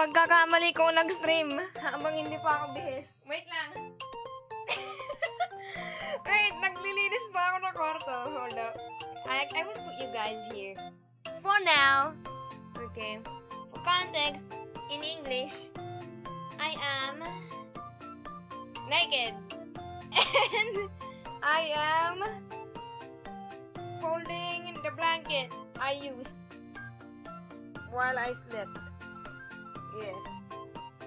pagkakamali ko nag-stream habang hindi pa ako bihis. Wait lang. Wait, naglilinis pa ako ng kwarto. Hold up. I will put you guys here. For now. Okay. For context, in English, I am naked. And I am folding the blanket I used while I slept. Yes.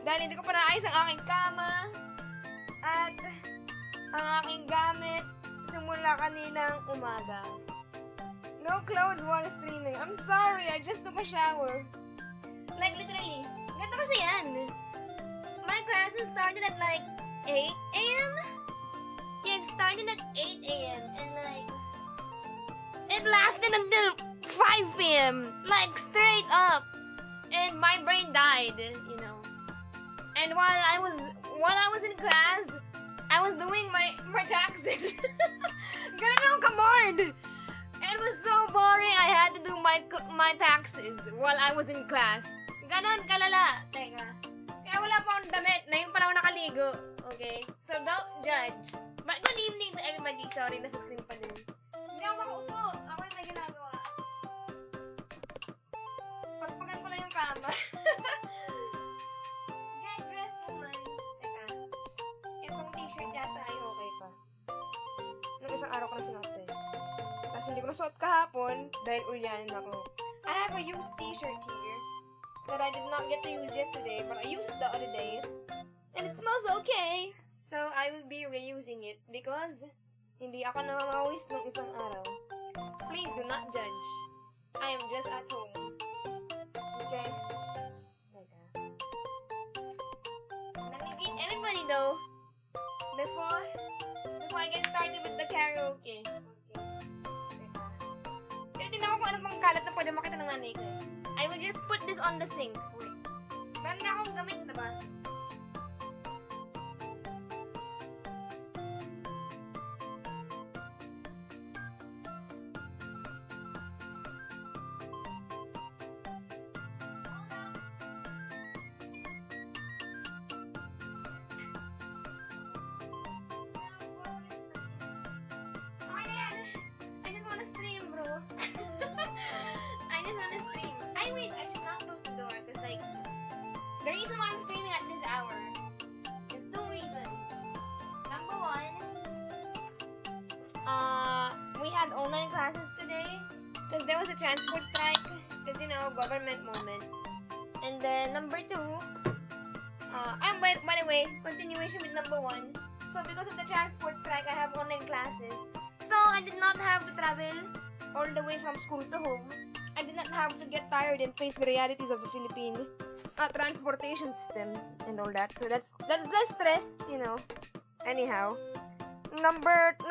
Dahil hindi ko pa naayos ang aking kama at ang aking gamit simula kaninang umaga. No clothes while streaming. I'm sorry, I just took a shower. Like literally, ganito kasi yan. My classes started at like 8 a.m. Yeah, it started at 8 a.m. and like it lasted until 5 p.m. Like straight up. And my brain died, you know. And while I was in class, I was doing my taxes. Ganun ako ka-bored. It was so boring. I had to do my taxes while I was in class. Ganon kalala. Teka. Kaya wala pa akong damit. Na yun pa ako nakaligo. Okay? So don't judge. But good evening to everybody. Sorry, nasa screen pa din. Hindi ako makaupo. Ako yung may ginagawa. Pagpagan ko lang yung kama. Get dressed naman. Teka. Itong t-shirt yata ay okay pa. Nung isang araw ko na sinuot. Tapos hindi ko nasuot kahapon dahil ulyanin ako. I have a used t-shirt here that I did not get to use yesterday, but I used it the other day. And it smells okay. So I will be reusing it because hindi ako namamawis ng isang araw. Please do not judge. I am just at home. Okay? Let me greet everybody though. Before I get started with the karaoke. Pero tingnan ko kung ano pang kalat na pwede makita ng nanay ko. I will just put this on the sink. Wait. Meron na akong gamit na ba? The reason why I'm streaming at this hour is 2 reasons. Number 1, we had online classes today because there was a transport strike because, you know, government moment. And then number 2, by the way, continuation with number 1. So because of the transport strike, I have online classes. So I did not have to travel all the way from school to home. I did not have to get tired and face the realities of the Philippine transportation system and all that. So that's less stress, you know. Anyhow, number 2,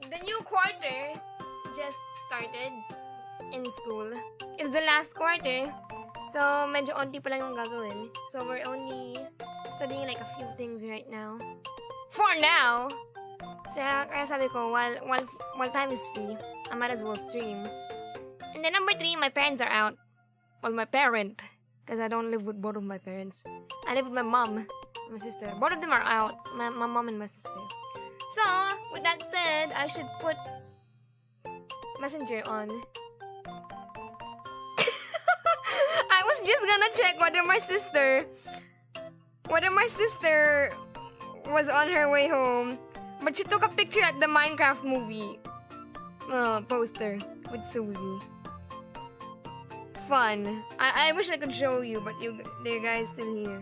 the new quarter just started in school. It's the last quarter, so medyo onti pa lang yung gagawin. So we're only studying like a few things right now. For now. Kaya sabi ko, while time is free, I might as well stream. And then number 3, my parents are out. Well, my parent. Because I don't live with both of my parents. I live with my mom and my sister. Both of them are out. My mom and my sister. So, with that said, I should put Messenger on. I was just gonna check whether my sister was on her way home. But she took a picture at the Minecraft movie poster with Susie. Fun. I wish I could show you, but you guys still here.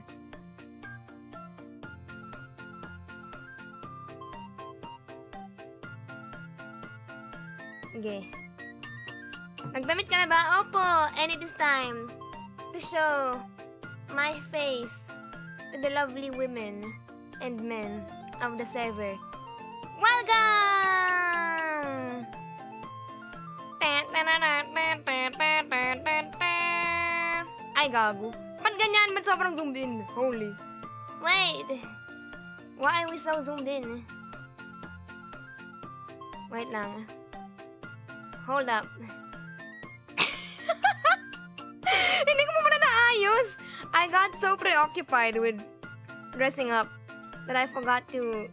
Okay. Nagdamit ka na ba? Opo, and it is time to show my face to the lovely women and men of the server. Welcome! Ay, gago. Ba't ganyan? Ba't sobrang zoomed in? Holy. Wait. Why are we so zoomed in? Wait lang. Hold up. ayos! I got so preoccupied with dressing up that I forgot to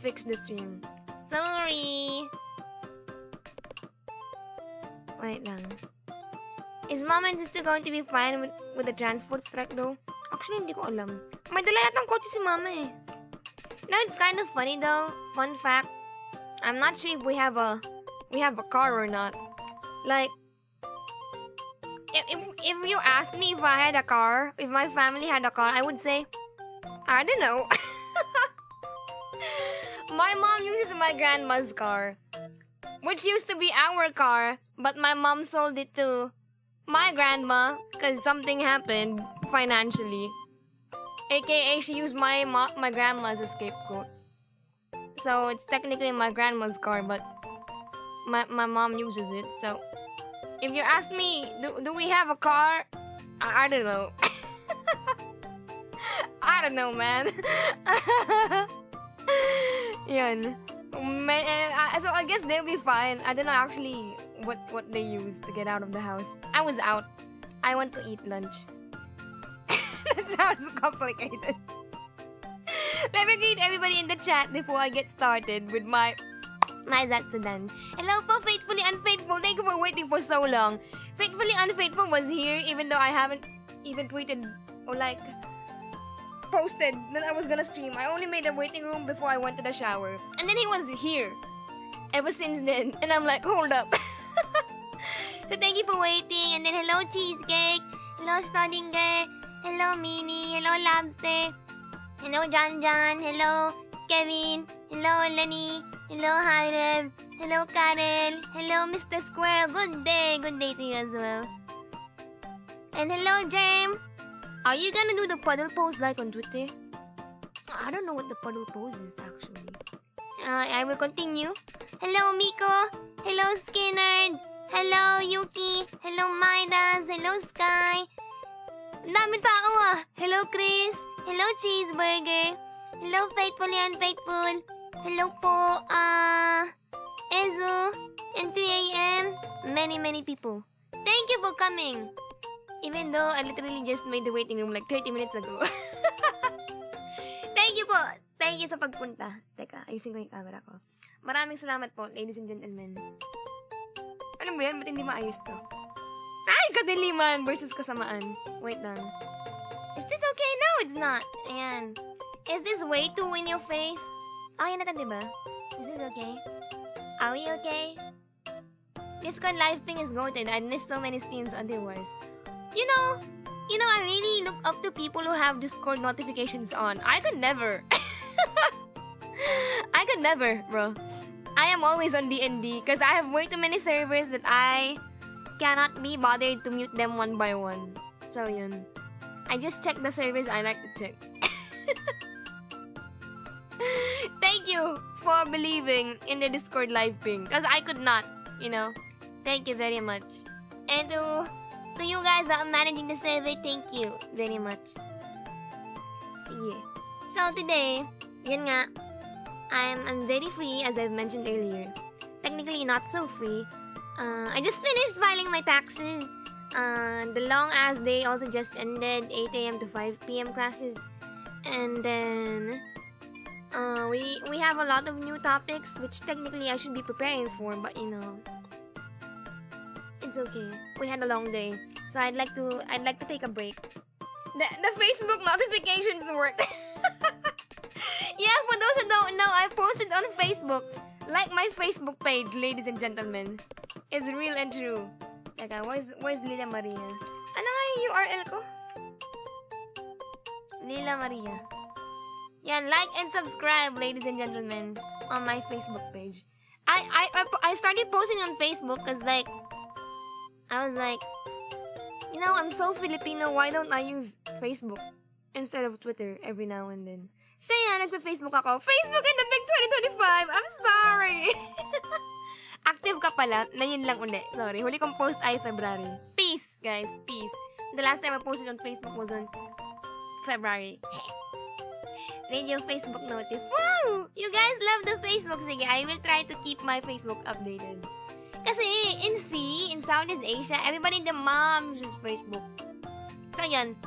fix the stream. Sorry! Wait lang. Is mom and sister going to be fine with the transport strike though? Actually, hindi ko alam. May dala yatang kotse si mama eh. No, it's kind of funny though. Fun fact. I'm not sure if we have a car or not. Like, if you asked me if I had a car, if my family had a car, I would say, I don't know. My mom uses my grandma's car, which used to be our car, but my mom sold it to my grandma because something happened financially. AKA, she used my grandma as a scapegoat. So it's technically my grandma's car, but my mom uses it. So if you ask me, do we have a car? I don't know. I don't know, man. Yan. So I guess they'll be fine. I don't know actually what they use to get out of the house. I was out. I went to eat lunch. That sounds complicated. Let me greet everybody in the chat before I get started with my Zatsudan. Hello po, Faithfully Unfaithful. Thank you for waiting for so long. Faithfully Unfaithful was here even though I haven't even tweeted or like posted that I was gonna stream. I only made a waiting room before I went to the shower. And then he was here ever since then. And I'm like, hold up. So thank you for waiting. And then hello Cheesecake. Hello Stodinger. Hello Minnie. Hello Lobster. Hello John John. Hello Kevin. Hello Lenny. Hello Harem. Hello Karel. Hello Mr. Squirrel. Good day. Good day to you as well. And hello Jerm. Are you gonna do the puddle pose like on Twitter? I don't know what the puddle pose is actually. I will continue. Hello Miko. Hello Skinner. Hello Yuki. Hello Midas. Hello Sky. Daming tao ah. Hello Chris. Hello Cheeseburger. Hello Faithfully Unfaithful. Hello po Ezu. And 3 a.m. Many people. Thank you for coming. Even though I literally just made the waiting room like 30 minutes ago. Thank you po. Thank you sa pagpunta. Teka, ayusin ko yung camera ko. Maraming salamat po, ladies and gentlemen. Ano ba yan? Ba't hindi maayos to? Ay! Kadiliman versus kasamaan. Wait lang. Is this okay? No, it's not. Ayan. Is this way too in your face? Okay na to, diba? Is this okay? Are we okay? Discord live ping is goated. I'd miss so many streams otherwise. You know, I really look up to people who have Discord notifications on. I could never. I could never, bro. I am always on D&D because I have way too many servers that I cannot be bothered to mute them one by one. So, yun. I just check the servers I like to check. Thank you for believing in the Discord live ping because I could not, you know. Thank you very much. And to you guys that are managing the server, thank you very much. Yeah. So today, yun nga, I'm very free as I've mentioned earlier. Technically not so free. I just finished filing my taxes. The long ass day also just ended, 8 a.m. to 5 p.m. classes. And then we have a lot of new topics which technically I should be preparing for, but you know, it's okay. We had a long day, so I'd like to take a break. The Facebook notifications work. Yeah, for those who don't know, I posted on Facebook. Like my Facebook page, ladies and gentlemen. It's real and true. Teka, where's Lila Maria? Ano nga yung URL ko? Lila Maria. Yeah, like and subscribe, ladies and gentlemen, on my Facebook page. I started posting on Facebook because like I was like, you know, I'm so Filipino, why don't I use Facebook instead of Twitter every now and then? So yeah, nagpa-Facebook ako. Facebook in the big 2025! I'm sorry! Active ka pala, na yun lang uli. Sorry, huli kong post ay February. Peace, guys, peace. The last time I posted on Facebook was on February. Read your Facebook notif. Wow! You guys love the Facebook. Sige, I will try to keep my Facebook updated. Kasi in Southeast Asia, everybody in the mom uses Facebook. So, yan.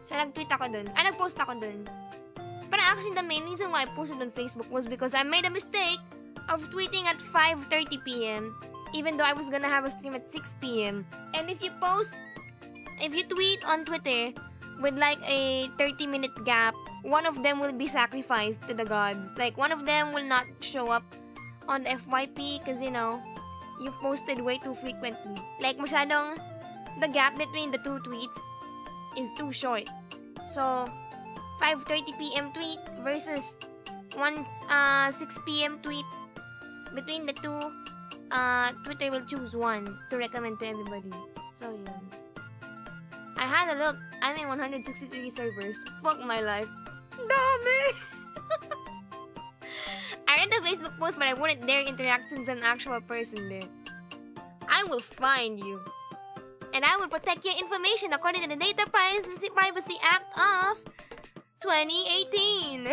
So, nag-tweet ako dun. Ay, nag-post ako dun. But actually, the main reason why I posted on Facebook was because I made a mistake of tweeting at 5:30 p.m. even though I was gonna have a stream at 6 p.m. And if you tweet on Twitter with like a 30-minute gap, one of them will be sacrificed to the gods. Like, one of them will not show up on the FYP because, you know, you posted way too frequently. Like, masyadong, the gap between the two tweets is too short. So, 5:30 p.m. tweet versus 6 p.m. tweet. Between the two, Twitter will choose one to recommend to everybody. So, yun. I had a look. I'm in 163 servers. Fuck my life. Dami! I read the Facebook post, but I wouldn't dare interact since an actual person there. I will find you. And I will protect your information according to the Data Privacy Act of 2018.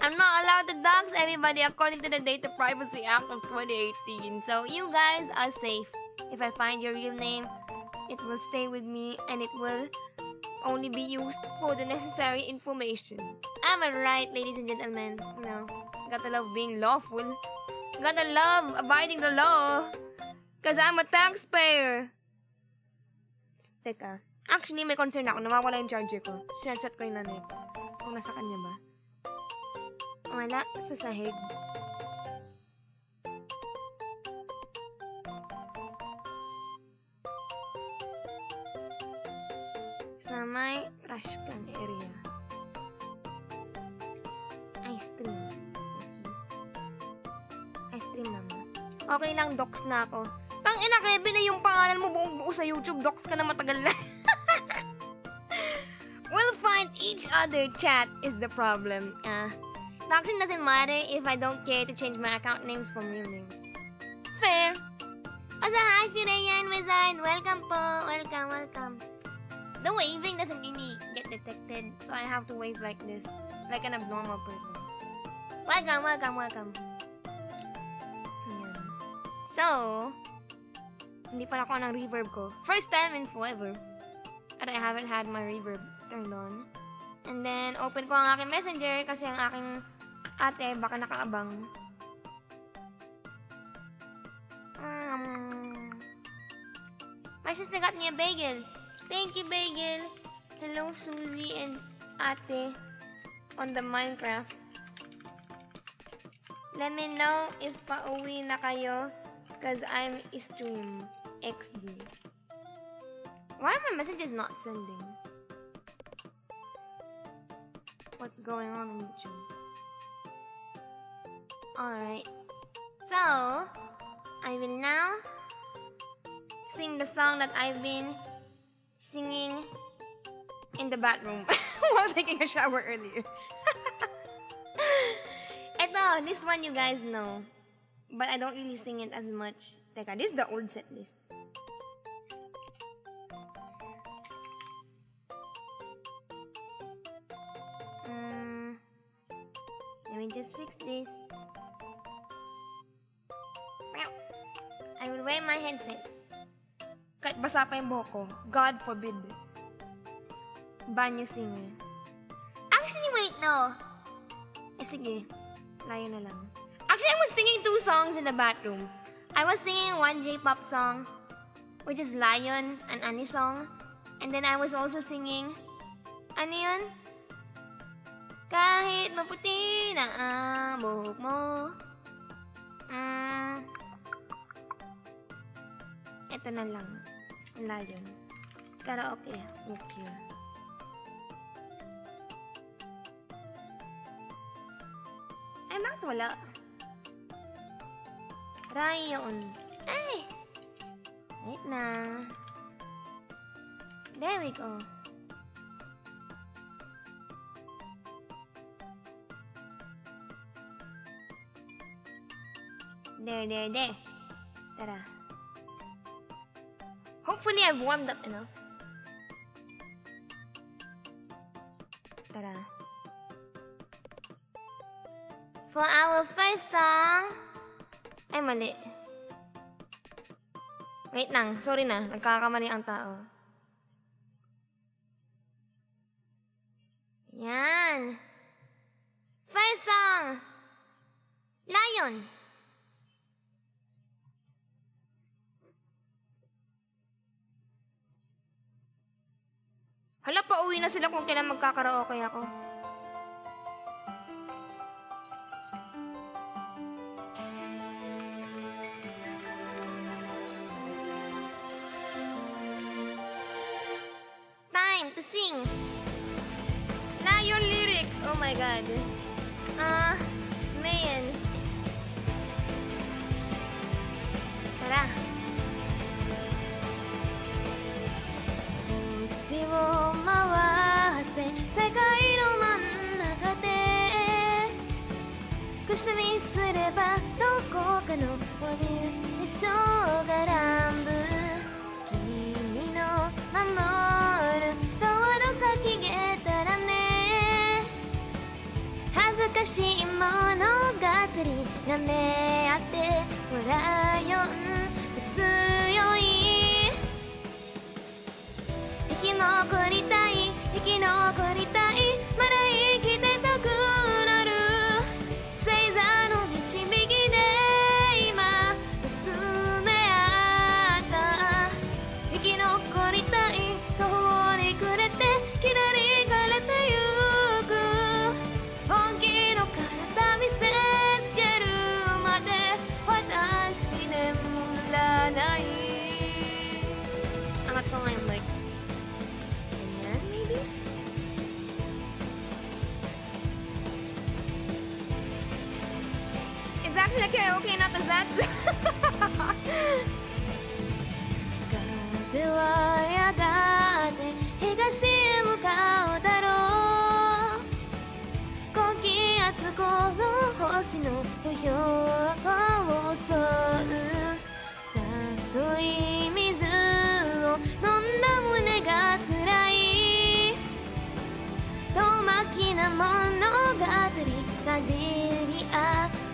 I'm not allowed to dox everybody according to the Data Privacy Act of 2018. So you guys are safe. If I find your real name, it will stay with me and it will only be used for the necessary information. Am I right, ladies and gentlemen? You know, gotta love being lawful. Gotta love abiding the law. Cause I'm a taxpayer. Teka. Actually, may concern ako. Nawawala yung charger ko. Sinachat ko yung nanay ko. Kung nasa kanya ba? Wala. Sa sahig. Sa may trash can area. Ice cream. Okay. Ice cream naman. Okay lang, docs na ako. Tangina, Kevin, na yung pangalan mo buong buo sa YouTube. Docs ka na matagal na. We'll find each other, chat is the problem. Doxing doesn't matter if I don't care to change my account names from real names. Fair. Asa, hi, Firayan Wizard. Welcome po. Welcome. The waving doesn't really get detected, so I have to wave like this. Like an abnormal person. Welcome. Ayan. So, hindi pa ako ng reverb ko. First time in forever that I haven't had my reverb turned on. And then, open ko ang aking messenger kasi ang aking ate baka nakaabang. My sister got me a bagel. Thank you, bagel. Hello, Susie and ate on the Minecraft. Let me know if pauwi na kayo because I'm stream XD. Why are my messages not sending? What's going on YouTube? Alright. So, I will now sing the song that I've been singing in the bathroom while taking a shower earlier. Eto, this one you guys know. But I don't really sing it as much. Teka, this is the old set list. Let me just fix this. I will wear my headset. Kahit basa pa yung buhok ko. God forbid. Banyo singer. Actually, wait, no. Sige. Layo na lang. Actually, I was singing 2 songs in the bathroom. I was singing one J-pop song, which is Lion, an ANISONG. And then I was also singing, ano yun? Kahit maputi na ang buhok mo. Ito na lang. Lion. Karaoke. Okay. Ay, bakit wala? Rayon. Ay! Wait na. There we go. There. Tara. Hopefully, I've warmed up enough. Tara. For our first song... Ay, mali. Wait lang. Sorry na. Nagkakamali ang tao. Yan. First song. Lion. Hala, pauwi na sila kung kailan magkakaraoke ako. Time to sing. Lion lyrics! Oh my God. Man. Tara. 星を回せ世界の真ん中でくしみすればどこかの森で蝶が乱舞君の守るドアのかきげたらね恥ずかしい物語なめ合って笑いよん強い生き残りたい生き残りたいまだ生きてたくなる星座の導きで今見つめ合った生き残りたい途方に暮れてきらりかれてゆく本気の体見せつけるまで私眠らない Angat ko nga yung mic. It's actually a karaoke, not a Zatsu. 風はやがて東へ向かうだろう高気圧この星の不評を襲う誘い水を飲んだ胸が辛い遠巻きな物語かじり合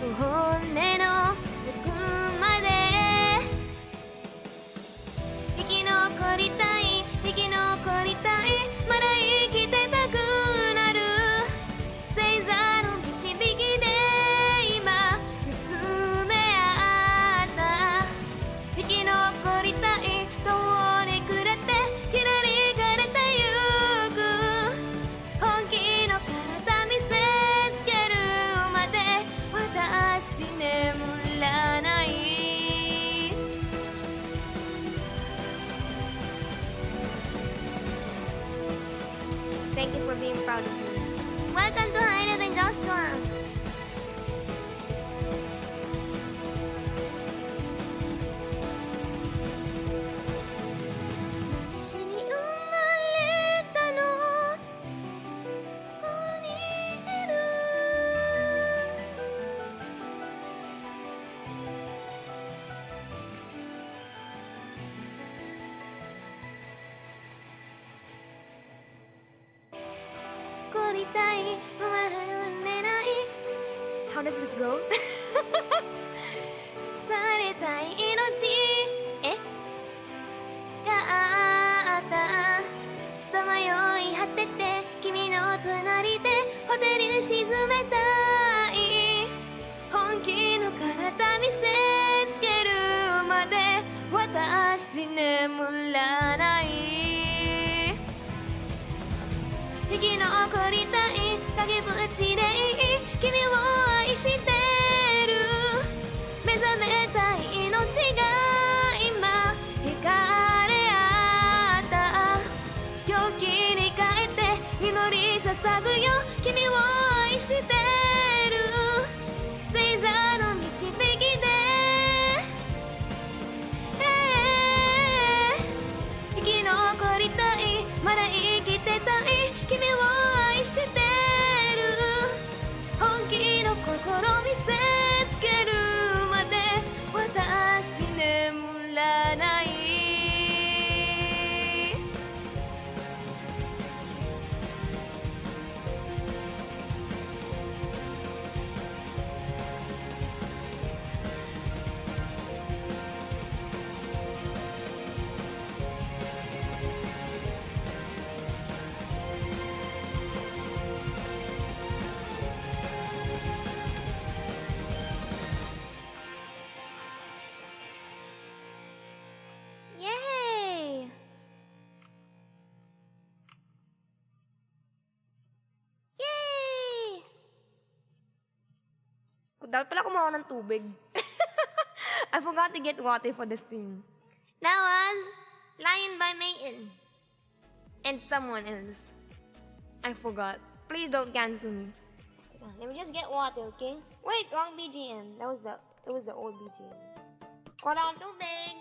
う本音の奥まで生き残りたい生き残りたいまだ生きてたくなる星座の導きで今見つめ合った生き残りたい途方に暮れてきらりかれてゆく本気の体見せつけるまで私眠らない Thank you for being proud of me. Welcome to High Level Joshua. How does this go? されたい命があったさまよい果てて君の隣でホテル沈めたい本気の体見せつけるまで私眠らない生き残りたい影縁でいい君を愛してる目覚めたい命が今惹かれ合った狂気に変えて祈り捧ぐよ君を愛してる星座の導きで生き残りたいまだ生きてたい君を愛してる本気の心見 Dapat pala kumuha ng tubig. I forgot to get water for the stream. That was Lion by Maiden. And someone else. I forgot. Please don't cancel me. Let me just get water, okay? Wait, wrong BGM. That was the old BGM. Wala akong tubig.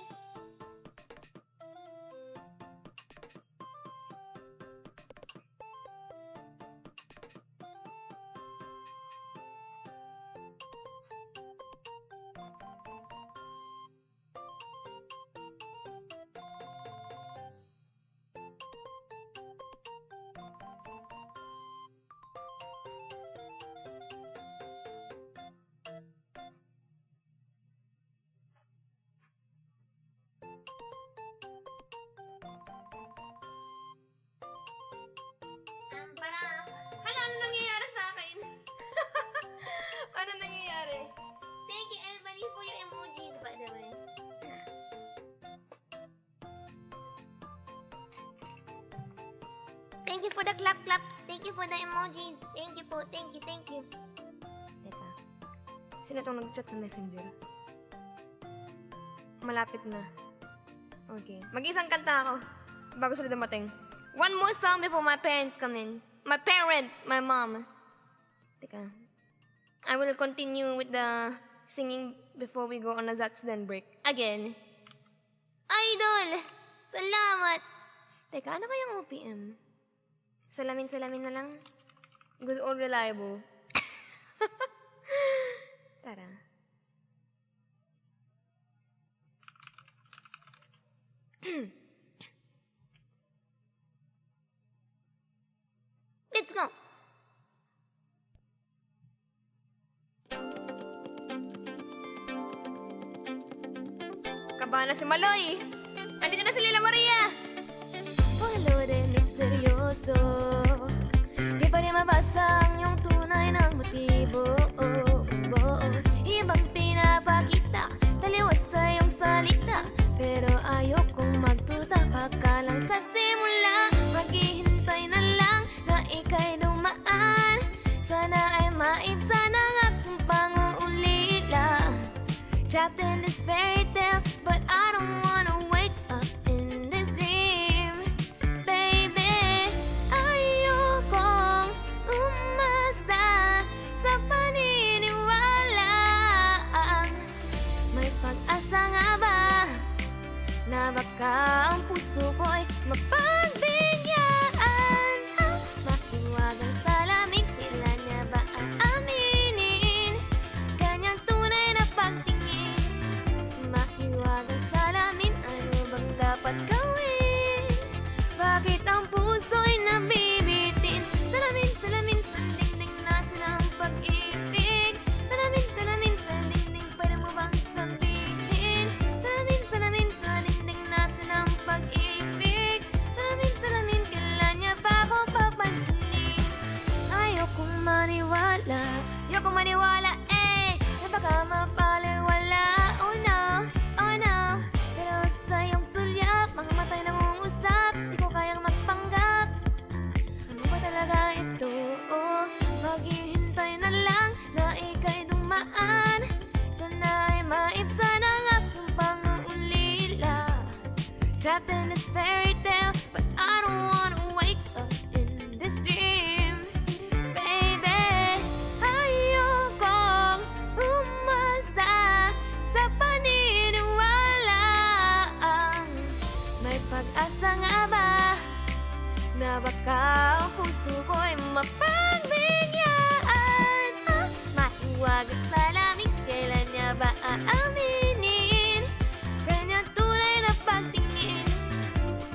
Hala, ano nangyayari sa akin? Ano nangyayari? Thank you everybody for your emojis, by the way. Thank you for the clap. Thank you for the emojis. Thank you po. Thank you. Teka. Sino itong nag-chat sa messenger? Malapit na. Okay. Mag-isang kanta ako bago sila dumating. One more song before my parents come in. My mom. Teka. I will continue with the singing before we go on a Zatsuden break. Again. Idol! Salamat! Teka, ano kayang OPM? Salamin na lang? Good old reliable. Tara. Let's go! Kaba na si Maloy! Andito na si Lila Maria! Follow de misteryoso, di pa rin mabasa ang iyong tunay ng motibo. Ibang pinapakita, taliwas sa iyong salita, pero ayokong magtuta pa lang sa simula. Maghihintay na lang na ika'y dumaan, sana ay maibsan ang aking pang-uulila. Trapped in this fairy tale, but I don't wanna wake up in this dream. Baby, ayokong umasa sa paniniwala. May pag-asa nga ba na baka ang puso ko'y mapagbigyan? Mahiwagang salamin, kailan niya ba aaminin? Ganyang tunay na pagtingin. Mahiwagang salamin, ano bang dapat gawin? Bakit ang puso'y nabibitin? Salamin sa dingding na silang pag-ibig. Salamin sa dingding, pwede mo bang sabihin? Salamin sa dingding na silang pag-ibig. Salamin, kailan niya ba ako papansinin? Ayokong maniwala, na baka mapaliwala. Oh no, pero sa iyong sulyap, mga matay nangungusap, di ko kayang magpanggap. Ano ba talaga ito? Maghihintay na lang na ika'y dumaan, sana ay maibsan ang aking pang-uulila. Trapped in this fairy tale, but I don't wanna wake up in this dream. Baby, ayokong umasa sa paniniwala. May pag-asa nga ba na baka ang puso ko'y mapagbigyan? Mahiwagang salamin, kailan niya ba aaminin? Ganyan tunay na pagtingin.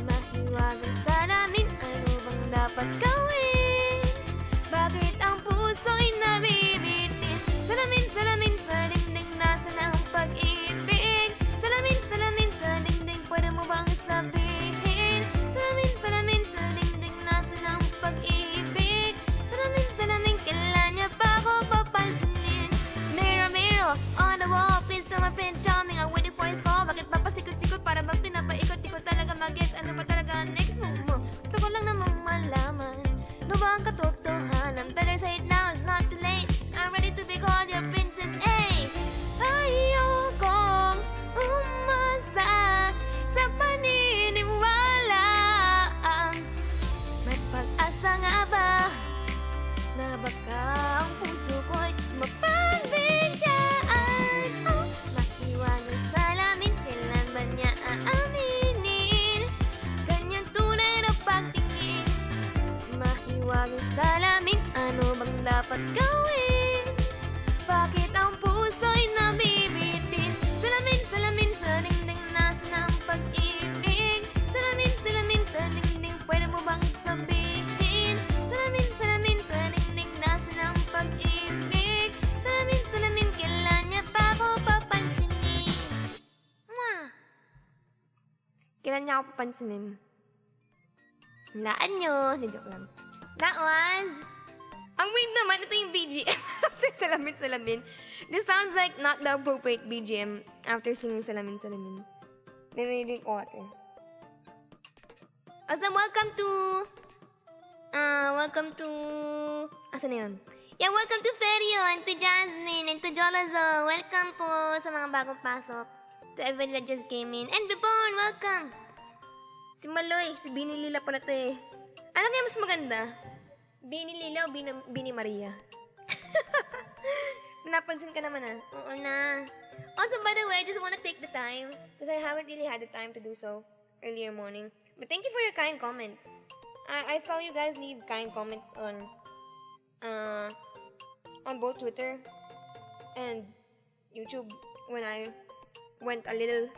Mahiwagang salamin, ano bang dapat gawin? Bakit ang puso'y nabibitin? Salamin sa dingding, nasa na ang pag-ibig. Salamin sa dingding, pwede mo bang sabihin? Salamin sa dingding, nasa na ang pag-ibig. Salamin, kailan niya ba ako papansinin? Mirror, on the wall, please tell my friends. Kailan niya ako papansinin? Hulaan nyo. Joke lang. That was... Ang weird naman, ito yung BGM after Salamin. This sounds like not the appropriate BGM after singing Salamin. Narinig ko ate. Awesome, welcome to... Asa na yun? Yeah, welcome to Ferio, and to Jasmine, and to Jolazo. Welcome po sa mga bagong pasok. To everybody that just came in. And Bibon, welcome! Si Maloy, si Bini Lila pala to eh. Ano kaya mas maganda? Bini Lila o Bini Maria? Napansin ka naman ah. Oo na. Also, by the way, I just wanna take the time because I haven't really had the time to do so earlier morning. But thank you for your kind comments. I saw you guys leave kind comments on both Twitter and YouTube when I went a little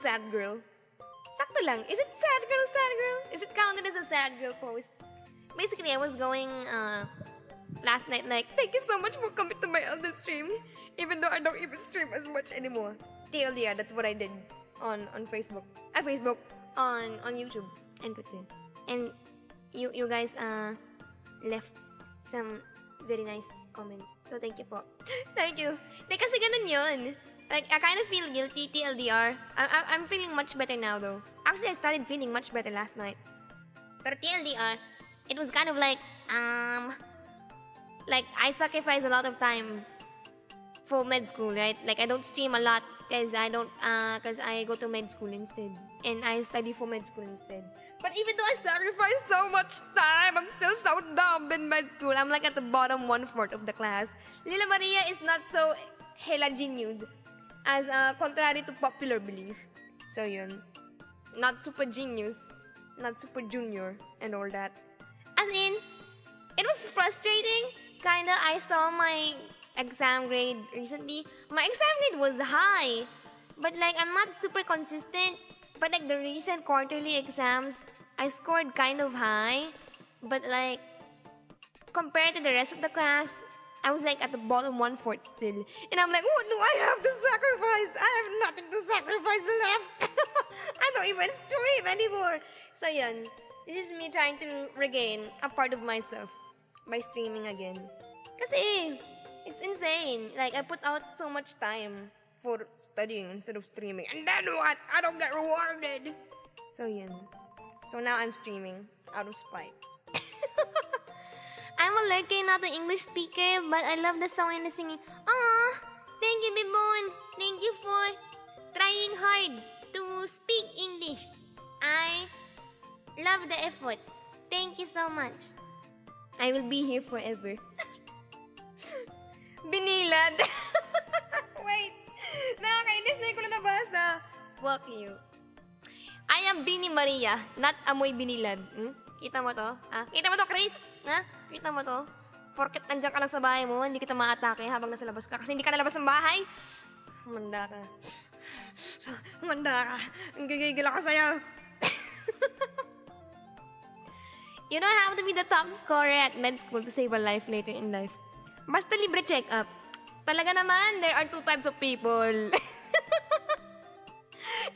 sad girl. Sakto lang. Is it sad girl? Is it counted as a sad girl post? Basically, I was going last night like, thank you so much for coming to my other stream, even though I don't even stream as much anymore. TLDR, that's what I did on Facebook. On YouTube and Twitter. And you guys left some very nice comments. So thank you po. Thank you. Kasi ganun yun. Like, I kind of feel guilty, TLDR. I'm feeling much better now though. Actually, I started feeling much better last night. Pero TLDR, it was kind of like I sacrifice a lot of time for med school, right? Like, I don't stream a lot because I go to med school instead. And I study for med school instead. But even though I sacrifice so much time, I'm still so dumb in med school. I'm like at the bottom 1/4 of the class. Lila Maria is not so hella genius as contrary to popular belief. So yun. Not super genius. Not super junior and all that. As in, it was frustrating. Kinda, I saw my exam grade recently. My exam grade was high. But like, I'm not super consistent. But like, the recent quarterly exams, I scored kind of high. But like, compared to the rest of the class, I was like at the bottom 1/4 still. And I'm like, what do I have to sacrifice? I have nothing to sacrifice left. I don't even stream anymore. So yun, this is me trying to regain a part of myself by streaming again. Kasi, it's insane. Like, I put out so much time for studying instead of streaming. And then what? I don't get rewarded. So yun. So now I'm streaming out of spite. I'm a lurker, not an English speaker, but I love the song and the singing. Aww! Thank you, Bibon! Thank you for trying hard to speak English. I love the effort. Thank you so much. I will be here forever. Binilad! Wait! Nakakainis na ko na nabasa. Fuck you. I am Bini Maria, not Amoy Binilad. Kita mo to? Kita mo to, Chris? Kita mo to? Porket nandiyan ka lang sa bahay mo, hindi kita ma-atake habang nasa labas ka. Kasi hindi ka nalabas ng bahay. Manda ka. Ang gigigil ako sa'yo. You don't have to be the top scorer at med school to save a life later in life. Basta libre check-up. Talaga naman, there are two types of people.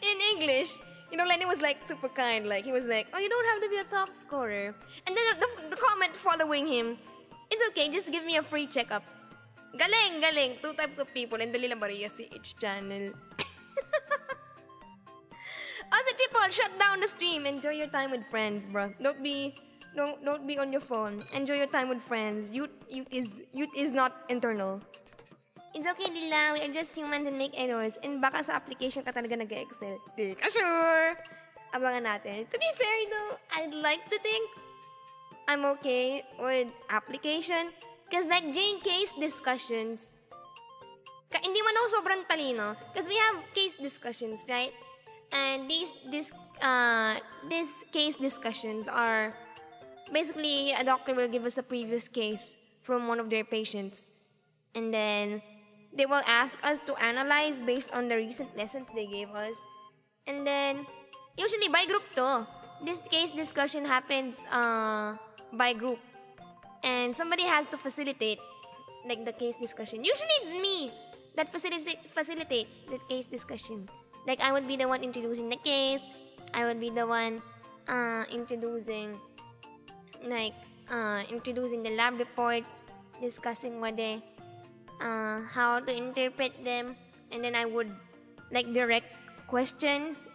In English, you know, Lenny was like super kind. Like, he was like, oh, you don't have to be a top scorer. And then the comment following him, it's okay, just give me a free checkup. Galing. Two types of people in the Lila Maria CH channel. Also, Triple, shut down the stream. Enjoy your time with friends, bro. Don't be on your phone. Enjoy your time with friends. Youth is not internal. It's okay, Lila. We are just humans and make errors. And baka sa application ka talaga nag-excel. Di ka sure. Abangan natin. To be fair though, I'd like to think I'm okay with application. Because like during case discussions, hindi man ako sobrang talino. Because we have case discussions, right? And these case discussions are basically a doctor will give us a previous case from one of their patients. And then they will ask us to analyze based on the recent lessons they gave us. And then, usually by group to. This case discussion happens by group. And somebody has to facilitate like the case discussion. Usually it's me that facilitates the case discussion. Like I would be the one introducing the case. I would be the one introducing the lab reports, discussing how to interpret them, and then I would direct questions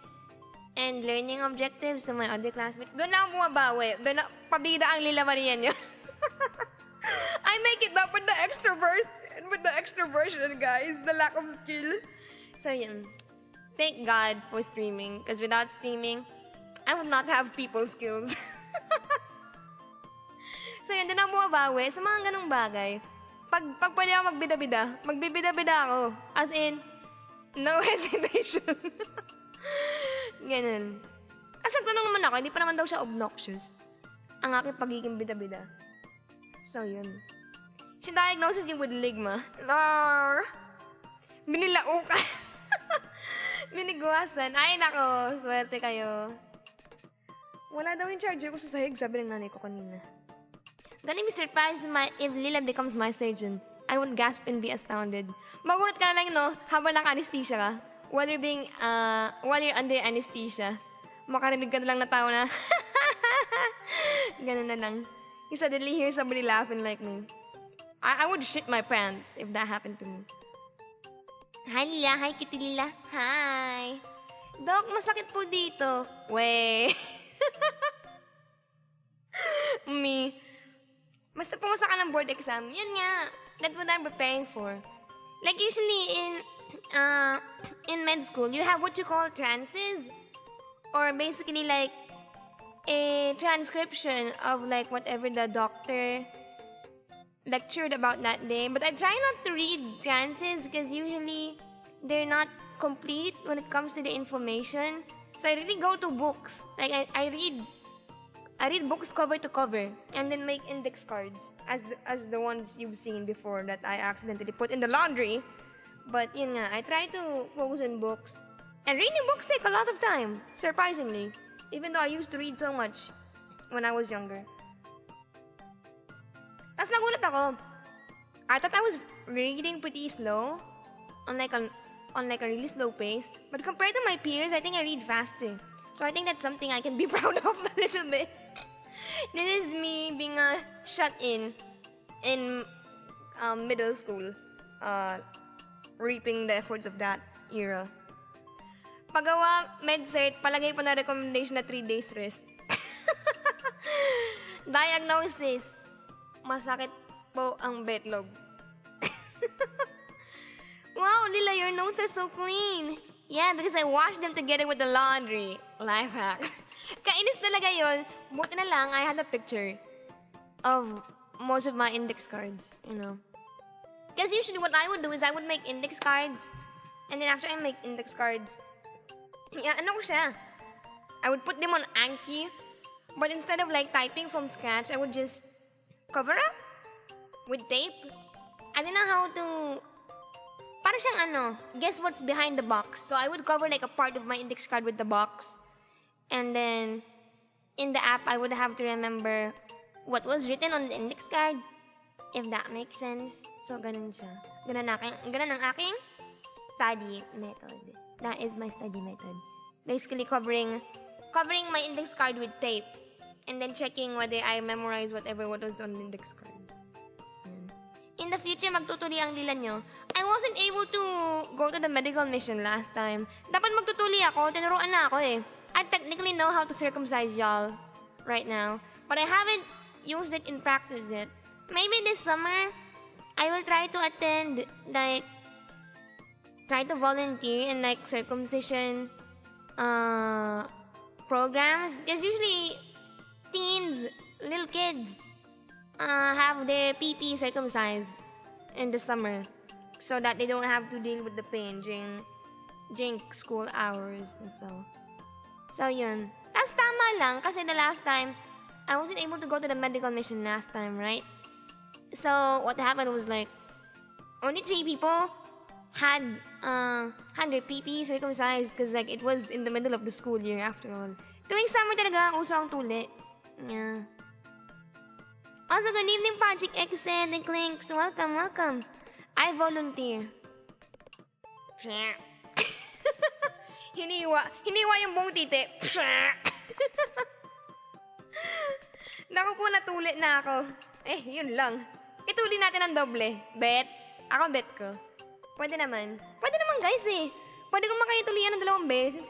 and learning objectives to my other classmates. Doon lang ako bumabawi. Doon na, pabida ang Lila Maria niya. I make it up with the extroversion, guys. The lack of skill. So, yun. Thank God for streaming. Because without streaming, I would not have people skills. So, yun. Doon ako bumabawi sa mga ganong bagay. Pag pwede ako magbida-bida ako. As in, no hesitation. Ganun. As nagtanong naman ako, hindi pa naman daw siya obnoxious. Ang aking pagiging bida-bida. So, yun. She diagnosed you with ligma. Lar! Binilaukan. Binigwasan. Ay, nako. Swerte kayo. Wala daw yung charger ko sa sahig, sabi ng nanay ko kanina. Gonna be surprised if Lila becomes my surgeon. I would gasp and be astounded. Magulat ka lang, no? Habang naka-anesthesia ka. While you're under anesthesia. Makarinig ka na lang na tao na, ganun na lang. You suddenly hear somebody laughing like me. I would shit my pants if that happened to me. Hi, Lila. Hi, Kitty Lila. Hi. Dok, masakit po dito. Wey. Me. Basta pumasa ka ng board exam. Yun nga. That's what I'm preparing for. Like usually in med school, you have what you call trances. Or basically like a transcription of like whatever the doctor lectured about that day. But I try not to read trances because usually they're not complete when it comes to the information. So I really go to books. Like I read books cover to cover and then make index cards as the ones you've seen before that I accidentally put in the laundry. But yun nga, I try to focus on books. And reading books take a lot of time, surprisingly. Even though I used to read so much when I was younger. Tapos nagulat ako. I thought I was reading pretty slow. On like a really slow pace. But compared to my peers, I think I read faster. So I think that's something I can be proud of a little bit. This is me being shut in middle school. Reaping the efforts of that era. Pagawa, med-cert, palagay pa na recommendation na 3 days rest. Diagnosis, masakit po ang betlog. Wow, Lila, your notes are so clean. Yeah, because I washed them together with the laundry. Life hacks. Kainis talaga yun. Buti na lang, I had a picture of most of my index cards, you know. Because usually what I would do is I would make index cards. And then after I make index cards, I would put them on Anki. But instead of like typing from scratch, I would just cover up with tape. I don't know how to... Para siyang guess what's behind the box. So I would cover like a part of my index card with the box. And then in the app, I would have to remember what was written on the index card. If that makes sense. So, ganun siya. Ganun ang aking study method. That is my study method. Basically, covering my index card with tape. And then checking whether I memorize what was on the index card. In the future, magtutuli ang Lila nyo. I wasn't able to go to the medical mission last time. Dapat magtutuli ako. Tinuruan na ako eh. I technically know how to circumcise y'all right now. But I haven't used it in practice yet. Maybe this summer, I will try to attend, try to volunteer in circumcision programs. Because usually, teens, little kids, have their PP circumcised in the summer. So that they don't have to deal with the pain during school hours and so. So yun. That's tama lang kasi the last time, I wasn't able to go to the medical mission last time, right? So what happened was only 3 people had their PP circumcised because it was in the middle of the school year after all. Tuwing summer talaga, uso ang tuli. Yeah. Also, good evening, Project Exed and Clinks. Welcome. I volunteer. Hiniwa yung buong titi. Naku po, natuli na ako. Yun lang. Ituli natin ang doble. Bet? Ako bet ko. Pwede naman. Pwede naman guys Pwede kong makayitulian ng 2 beses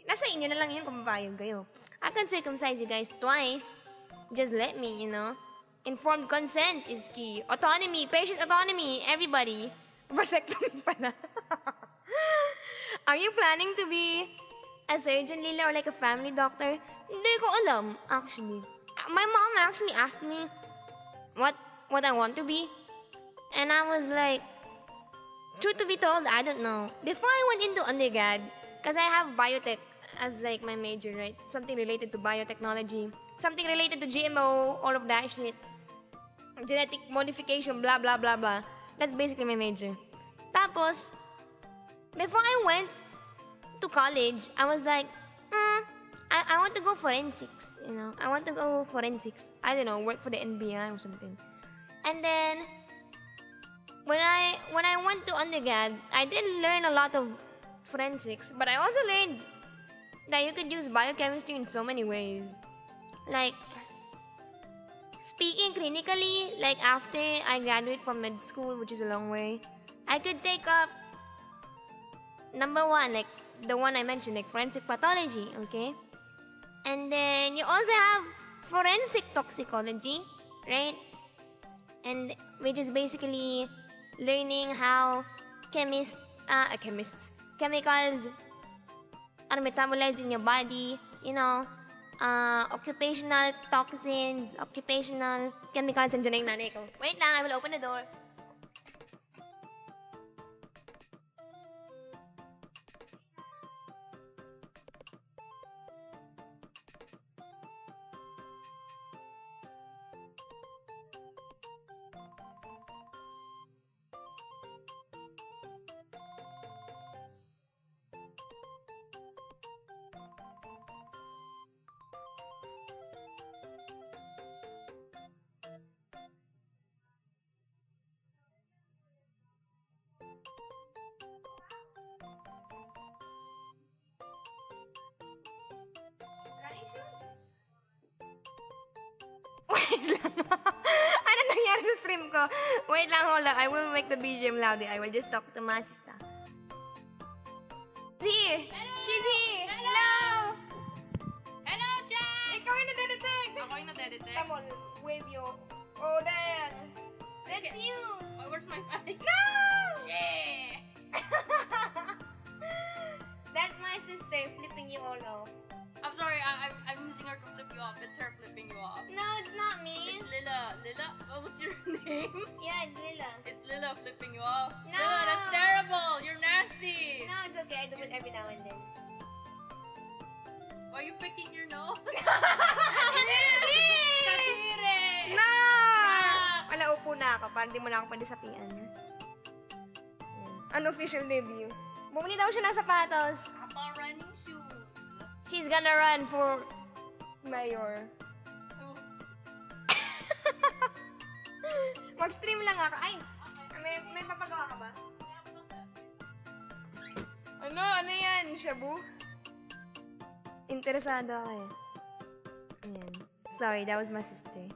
Nasa inyo na lang yun kung papayag kayo. I can circumcise you guys twice. Just let me, Informed consent is key. Autonomy, patient autonomy, everybody. Vasectomy pala. Are you planning to be a surgeon, Lila, or like a family doctor? Hindi ko alam, actually. My mom actually asked me what I want to be. And I was like, truth to be told, I don't know. Before I went into undergrad, because I have biotech as like my major, right? Something related to biotechnology. Something related to GMO, all of that shit. Genetic modification, blah, blah, blah, blah. That's basically my major. Tapos, before I went to college, I was like, I want to go forensics, I want to go forensics. I don't know, work for the NBI or something. And then, when I went to undergrad, I did learn a lot of forensics, but I also learned that you could use biochemistry in so many ways. Like, speaking clinically, like after I graduate from med school, which is a long way, I could take up number 1, like the one I mentioned, like forensic pathology, okay? And then you also have forensic toxicology, right? And which is basically learning how chemicals are metabolized in your body, occupational toxins, occupational chemicals, and dyan na yung nanay ko. Wait lang, I will open the door. Wait lang. Ano nangyari sa stream ko? Wait lang, hold on. I will make the BGM louder. I will just talk to my sister. She's here. Hello. She's here. Hello. Hello, Jack! Ikaw yung nadedetect. Ako yung nadedetect. Come on, wave your... Oh, there. That's you. Oh, where's my mic? No! Yeah! That's my sister flipping you all off. I'm sorry, I'm using her to flip you off. It's her flipping you off. No, it's not me. It's Lila. Lila? What's your name? Yeah, it's Lila. It's Lila flipping you off. No! Lila, that's terrible! You're nasty! No, it's okay. I do it every now and then. Why are you picking your nose? Yay! Kasire! No! Ah! Wala, upo na ako para hindi mo na ako padisapian. Unofficial debut. Bumili daw siya ng sapatos. Apa running shoes? She's gonna run for mayor. Oh. Mag-stream lang ako. Ay! May papagawa ka ba? Ano yan? Shabu? Interesado ako Ayan. Sorry, that was my sister.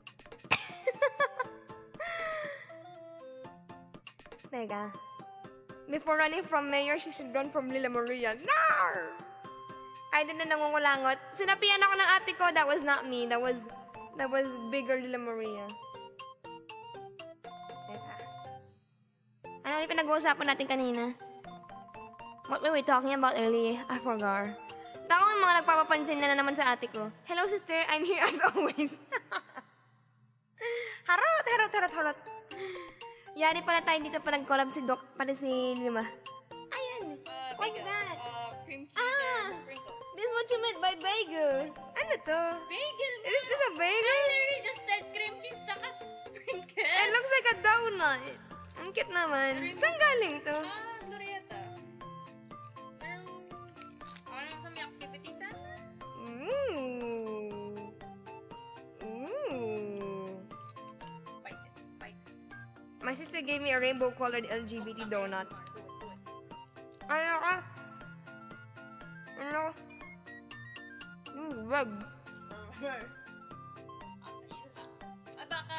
Teka. Before running from mayor, she should run from Lila Maria. No! I didn't nangungulangot. Sinapian ako ng ate ko. That was not me. That was bigger Lila Maria. Teka. Ano ulit pinag-uusapan natin kanina? What were we talking about earlier? I forgot. Tako yung mga nagpapapansin na naman sa ate ko. Hello, sister. I'm here as always. Harot. Yari pala tayo dito pa nag-collab si Doc para si Lima. Ayan. What's that? Cream cheese and sprinkles. This is what you meant by bagel. Ano to? Bagel! Is this a I bagel? literally just said cream cheese saka sprinkles. It looks like a donut. Ang cute naman. Saan galing to? Glorieta. Ano sa may activity sa? Fight. My sister gave me a rainbow-colored LGBT donut. Ano ka? wag. At baka,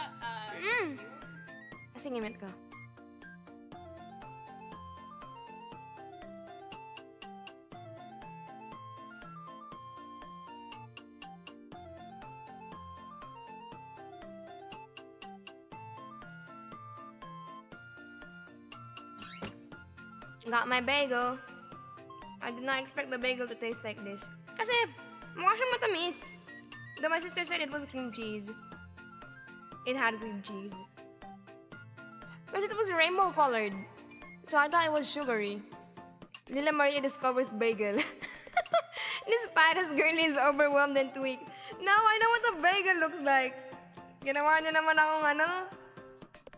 Sige, met ka. Got my bagel. I did not expect the bagel to taste like this. Kasi, mukha siyang matamis. Though my sister said it was cream cheese. It had cream cheese. But it was rainbow colored. So I thought it was sugary. Lila Maria discovers bagel. This fattest girl is overwhelmed and tweaked. Now I know what a bagel looks like. Ginawa niya naman akong ano.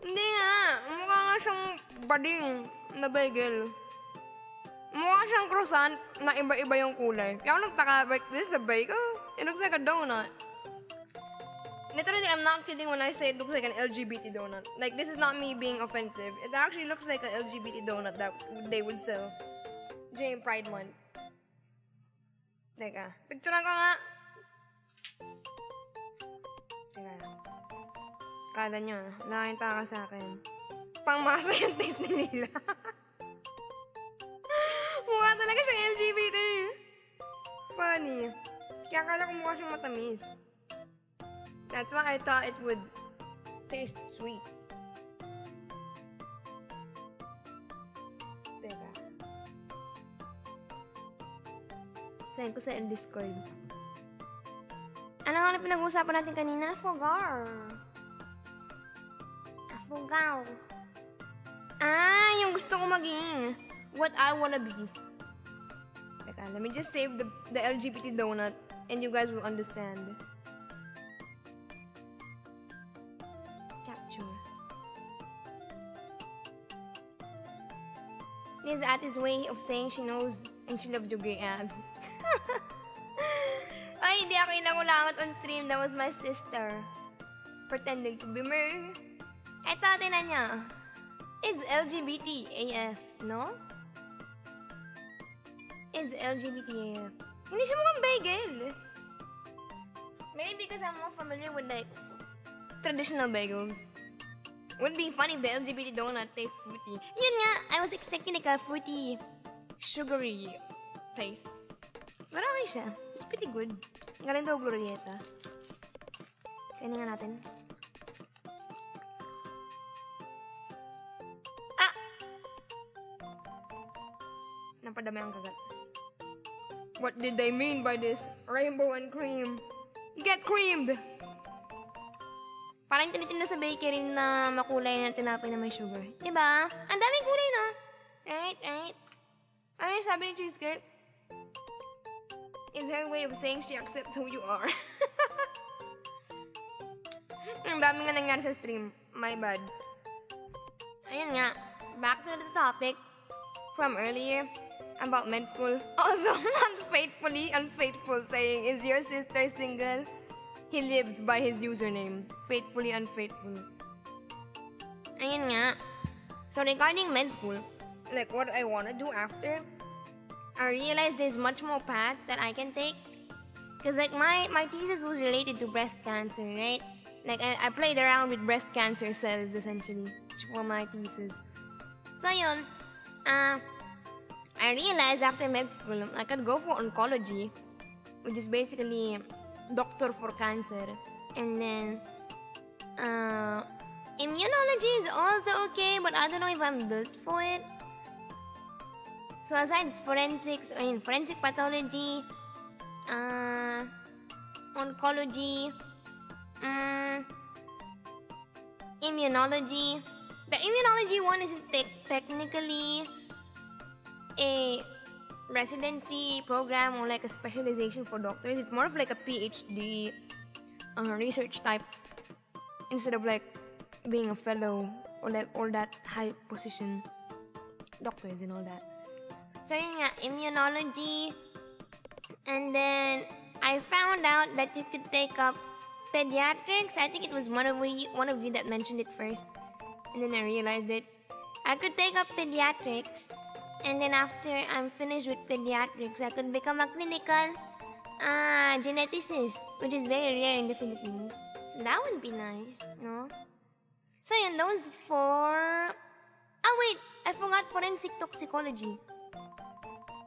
Hindi nga. Mukha nga siyang bading na bagel. Mukha siyang croissant na iba-iba yung kulay. Kaya ako nagtaka, like, this is a bagel? It looks like a donut. Literally, I'm not kidding when I say it looks like an LGBT donut. Like, this is not me being offensive. It actually looks like an LGBT donut that they would sell during Pride Month. Teka, picturean ko nga. Teka. Kala nyo, lakayin taka sa akin. Pangmasa yung taste ni Lila. Mukha talaga siyang LGBT. Funny. Kaya akala ko mukha siyang matamis. That's why I thought it would taste sweet. Teka. Send ko sa Discord. Ano nga na pinag-uusapan natin kanina? I forgot. Yung gusto ko maging. What I wanna be. Teka, let me just save the LGBT donut and you guys will understand. Capture. This is Ati's way of saying she knows and she loves your gay ass. Ay, hindi ako ilangulangot on stream. That was my sister. Pretending to be me. Eto, tinan niya. It's LGBT AF, no? It's LGBT AF. Hindi siya mukhang bagel. Maybe because I'm more familiar with like traditional bagels. Would be funny if the LGBT donut tastes fruity. Yun nga, I was expecting like a fruity, sugary taste. But okay siya. It's pretty good. Galing daw glorieta. Kainin nga natin. Napadami ang kagat. What did they mean by this? Rainbow and cream. Get creamed! Parang tinitinda sa bakery na makulay na tinapay na may sugar. Diba? Ang daming kulay, no? Right? Ano yung sabi ni Cheesecake? It's her way of saying she accepts who you are. Ang dami nga nangyari sa stream. My bad. Ayun nga. Back to the topic from earlier about med school. Also, not faithfully unfaithful saying, is your sister single? He lives by his username. Faithfully unfaithful. Ayun nga. So regarding med school, like what I wanna do after, I realized there's much more paths that I can take. Cause like my thesis was related to breast cancer, right? Like I played around with breast cancer cells essentially for my thesis. So yun, I realized after med school I could go for oncology, which is basically doctor for cancer, and then immunology is also okay, but I don't know if I'm built for it. So aside forensics, forensic pathology, oncology, immunology. The immunology one isn't technically a residency program or like a specialization for doctors. It's more of like a PhD research type instead of like being a fellow or like all that high position doctors and all that. So yun nga, immunology, and then I found out that you could take up pediatrics. I think it was one of you that mentioned it first, and then I realized it. I could take up pediatrics, and then after I'm finished with pediatrics, I could become a clinical geneticist, which is very rare in the Philippines. So that would be nice, no? So yun, those 4... Oh wait, I forgot forensic toxicology.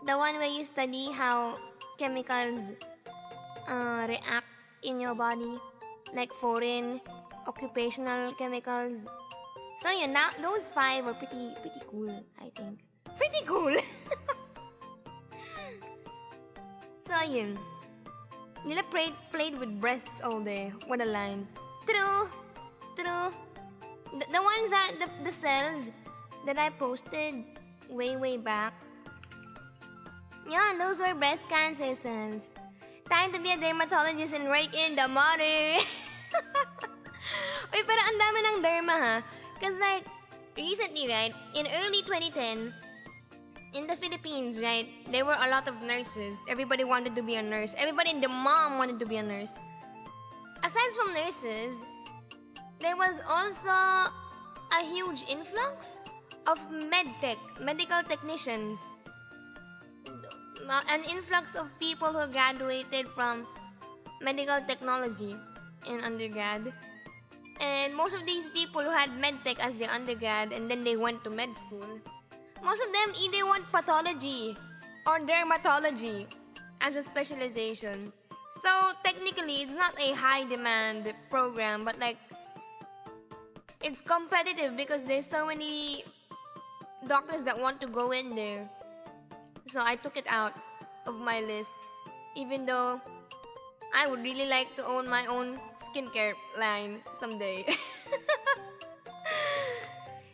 The one where you study how chemicals react in your body, like foreign occupational chemicals. So yun, now those 5 are pretty cool, I think. Pretty cool. So yun. Nila played with breasts all day. What a line. True. The ones that the cells that I posted way back. Yeah, those were breast cancer cells. Time to be a dermatologist and rake in the money. Uy, pero ang dami ng derma ha. Cause like, recently, right, in early 2010, in the Philippines, right, there were a lot of nurses. Everybody wanted to be a nurse. Everybody and the mom wanted to be a nurse. Aside from nurses, there was also a huge influx of medtech, medical technicians. An influx of people who graduated from medical technology in undergrad. And most of these people who had medtech as their undergrad and then they went to med school, most of them either want pathology or dermatology as a specialization. So technically, it's not a high demand program, but like, it's competitive because there's so many doctors that want to go in there. So I took it out of my list, even though I would really like to own my own skincare line someday.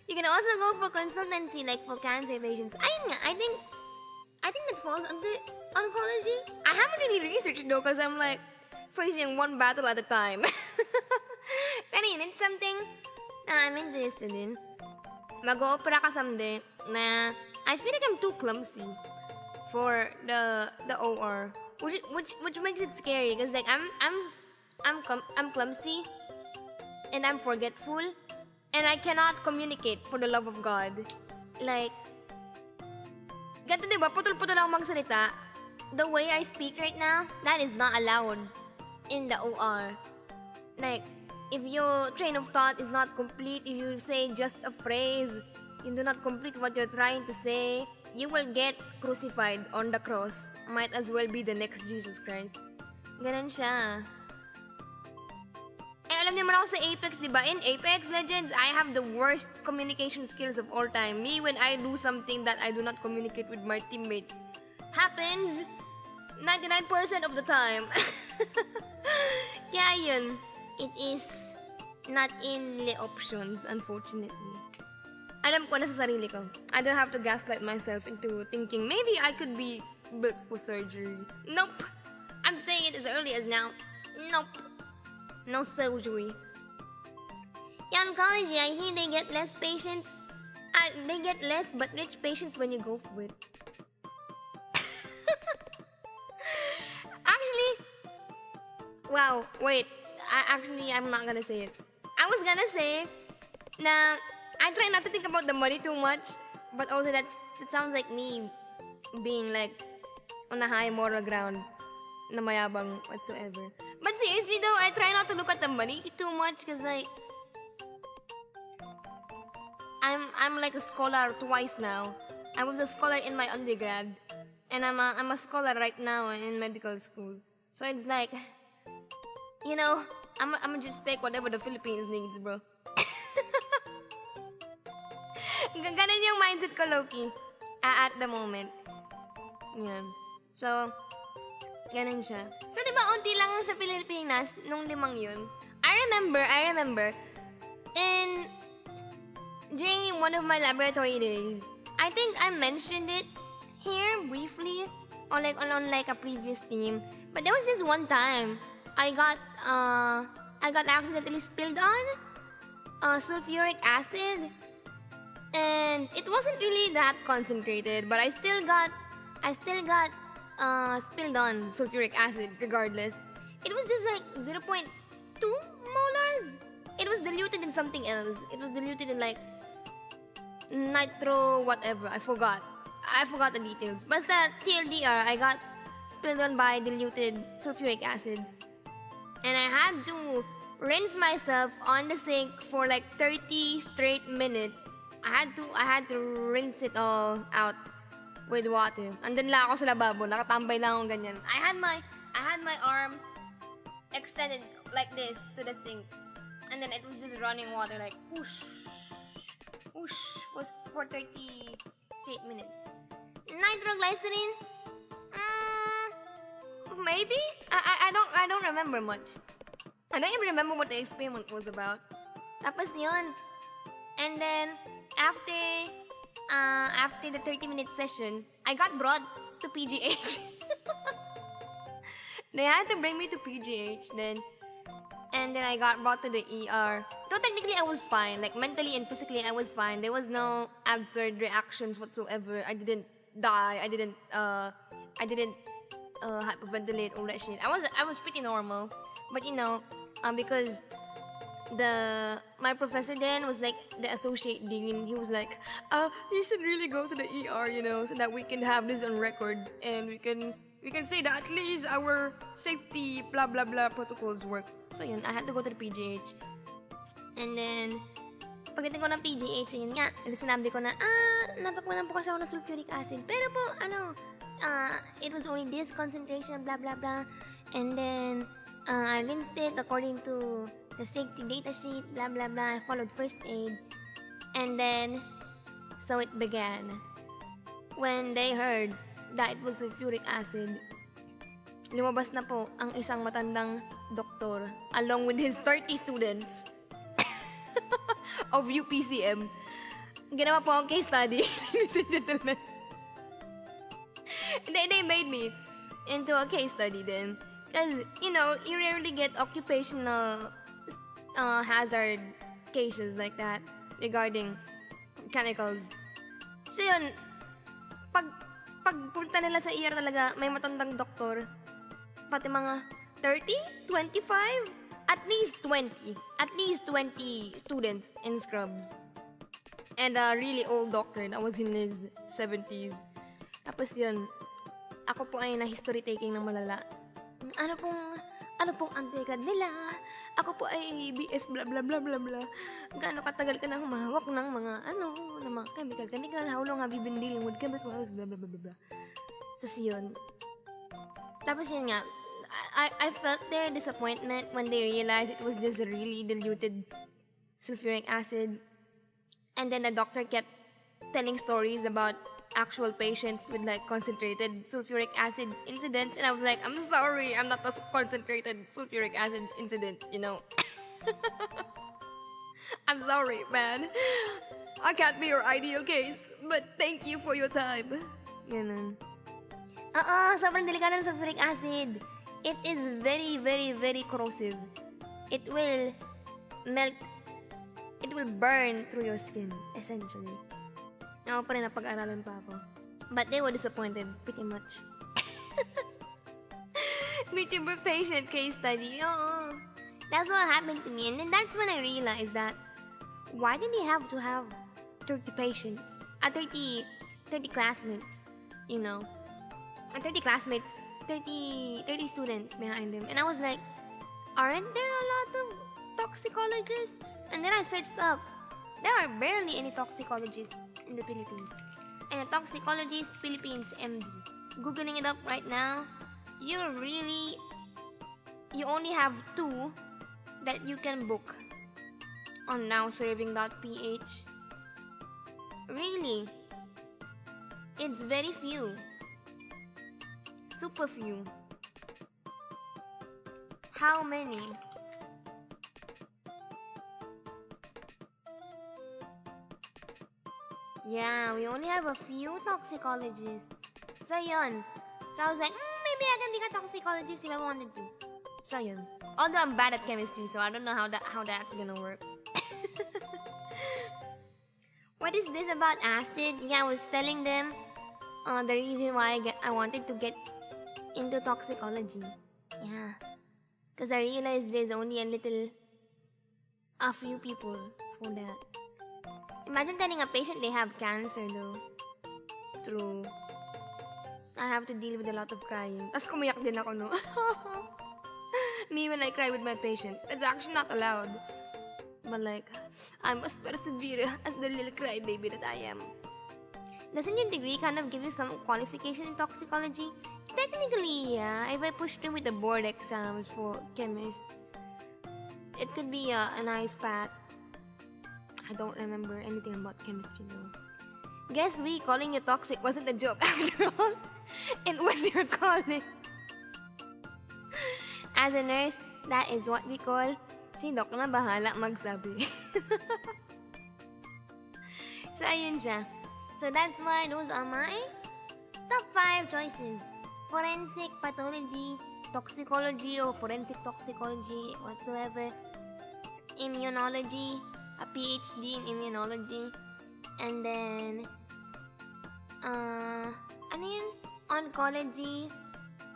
You can also go for consultancy, like for cancer patients. I think that falls under oncology. I haven't really researched though, cause I'm like facing one battle at a time. Pero yun, it's something na I'm interested in. Mag-o-opera ka someday na I feel like I'm too clumsy for the OR, which makes it scary, cause like I'm clumsy and I'm forgetful and I cannot communicate for the love of God. Like, ganito diba, putol-putol ako magsalita. The way I speak right now, that is not allowed in the OR. Like, if your train of thought is not complete, if you say just a phrase, you do not complete what you're trying to say, you will get crucified on the cross. Might as well be the next Jesus Christ. Ganon siya. Eh, alam niyo naman ako sa Apex, diba? In Apex Legends, I have the worst communication skills of all time. Me, when I do something that I do not communicate with my teammates, happens 99% of the time. Kaya yun, it is not in the options, unfortunately. Alam ko na sa sarili ko. I don't have to gaslight myself into thinking maybe I could be built for surgery. Nope. I'm saying it as early as now. Nope. No surgery. Yeah, oncology, I hear they get less patients. They get less but rich patients when you go for it. Actually, wow, wait. I'm not gonna say it. I was gonna say na I try not to think about the money too much, but also that sounds like me being like on a high moral ground na mayabang whatsoever. But seriously though, I try not to look at the money too much because like I'm like a scholar twice now. I was a scholar in my undergrad and I'm a scholar right now in medical school. So it's like, you know, I'm just take whatever the Philippines needs, bro. Ganun yung mindset ko, Loki. At the moment. Yan. So, ganun siya. So, di ba, unti lang sa Pilipinas, nung 5 yun. I remember, during one of my laboratory days, I think I mentioned it here briefly, or like on like a previous team. But there was this one time, I got accidentally spilled on sulfuric acid. And it wasn't really that concentrated, but I still got spilled on sulfuric acid regardless. It was just like 0.2 molars. It was diluted in something else. It was diluted in like nitro whatever. I forgot the details. Basta TLDR, I got spilled on by diluted sulfuric acid. And I had to rinse myself on the sink for like 30 straight minutes. I had to rinse it all out with water. Andun lang ako sa lababo, nakatambay lang akong ganyan. I had my arm extended like this to the sink. And then it was just running water like whoosh, whoosh for 30 straight minutes. Nitroglycerin? Maybe? I don't remember much. I don't even remember what the experiment was about. Tapos yun. And then, after the 30-minute session, I got brought to PGH. They had to bring me to PGH then. And then I got brought to the ER. So technically I was fine. Like mentally and physically I was fine. There was no absurd reactions whatsoever. I didn't die. I didn't hyperventilate, all that shit. I was pretty normal. But you know, because my professor then was like the associate dean. He was like, you should really go to the ER, you know, so that we can have this on record and we can say that at least our safety blah blah blah protocols work. So yun, I had to go to the PGH. And then pagdating ko ng PGH, yun nga, sinabi ko na, napakwalan po kasi ako ng sulfuric acid. Pero po, it was only this concentration, blah blah blah. And then I rinsed it according to the safety data sheet, blah blah blah. I followed first aid. And then, so it began. When they heard that it was sulfuric acid, lumabas na po ang isang matandang doktor along with his 30 students of UPCM. Ginawa po ang case study, ladies and gentlemen. They made me into a case study then. Because, you know, you rarely get occupational hazard cases like that regarding chemicals. So yun, pagpunta nila sa ER talaga, may matandang doktor. Pati mga 30, 25, at least 20 students in scrubs. And a really old doctor that was in his 70s. Tapos yun, ako po ay na-history taking ng malala. Ano pong undergrad nila? Ako po ay BS blah blah blah blah blah. Gaano katagal ka na humahawak ng mga ng mga chemical. How long have you been dealing with chemicals? Blah blah blah blah blah. So yun. Tapos yun nga, I felt their disappointment when they realized it was just a really diluted sulfuric acid. And then the doctor kept telling stories about actual patients with like concentrated sulfuric acid incidents, and I was like, I'm sorry, I'm not a concentrated sulfuric acid incident, you know. I'm sorry, man. I can't be your ideal case, but thank you for your time. Ganun. Sobrang delikado ng sulfuric acid. It is very, very, very corrosive. It will melt. It will burn through your skin, essentially. Ako pa rin napag-aralan pa ako. But they were disappointed, pretty much. VTuber patient case study. Oo. That's what happened to me. And then that's when I realized that why did he have to have 30 patients? 30 classmates, you know. 30 classmates, 30 students behind him. And I was like, aren't there a lot of toxicologists? And then I searched up. There are barely any toxicologists in the Philippines. And a toxicologist Philippines MD. Googling it up right now, you only have 2 that you can book on nowserving.ph. Really? It's very few. Super few. How many? Yeah, we only have a few toxicologists. So yun. So I was like, maybe I can become a toxicologist if I wanted to. So yun. Although I'm bad at chemistry, so I don't know how that's gonna work. What is this about acid? Yeah, I was telling them the reason why I wanted to get into toxicology. Yeah. Because I realized there's only a few people for that. Imagine telling a patient they have cancer though. True. I have to deal with a lot of crying. Tapos kumiyak din ako, no? Me when I cry with my patient. It's actually not allowed. But like, I must persevere as the little crybaby that I am. Doesn't your degree kind of give you some qualification in toxicology? Technically, yeah. If I push through with the board exams for chemists, it could be a nice path. I don't remember anything about chemistry though. Guess we calling you toxic wasn't a joke after all. It was your calling. As a nurse, that is what we call si Doc na bahala magsabi. So, ayun siya. So, that's why those are my top 5 choices. Forensic pathology, toxicology or forensic toxicology, whatsoever. Immunology, a PhD in immunology. And then, ano yun? Oncology.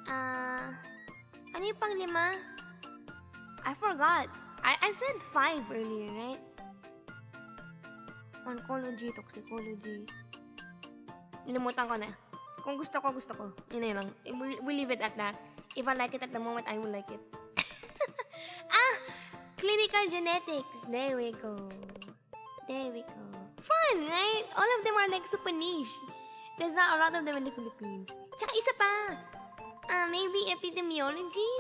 Ano yung pang 5? I forgot. I said 5 earlier, right? Oncology, toxicology. Nilimutan ko na. Kung gusto ko, gusto ko. Yun na lang. We leave it at that. If I like it at the moment, I will like it. Clinical genetics. There we go. There we go. Fun, right? All of them are like super niche. There's not a lot of them in the Philippines. Tsaka isa pa. Maybe epidemiology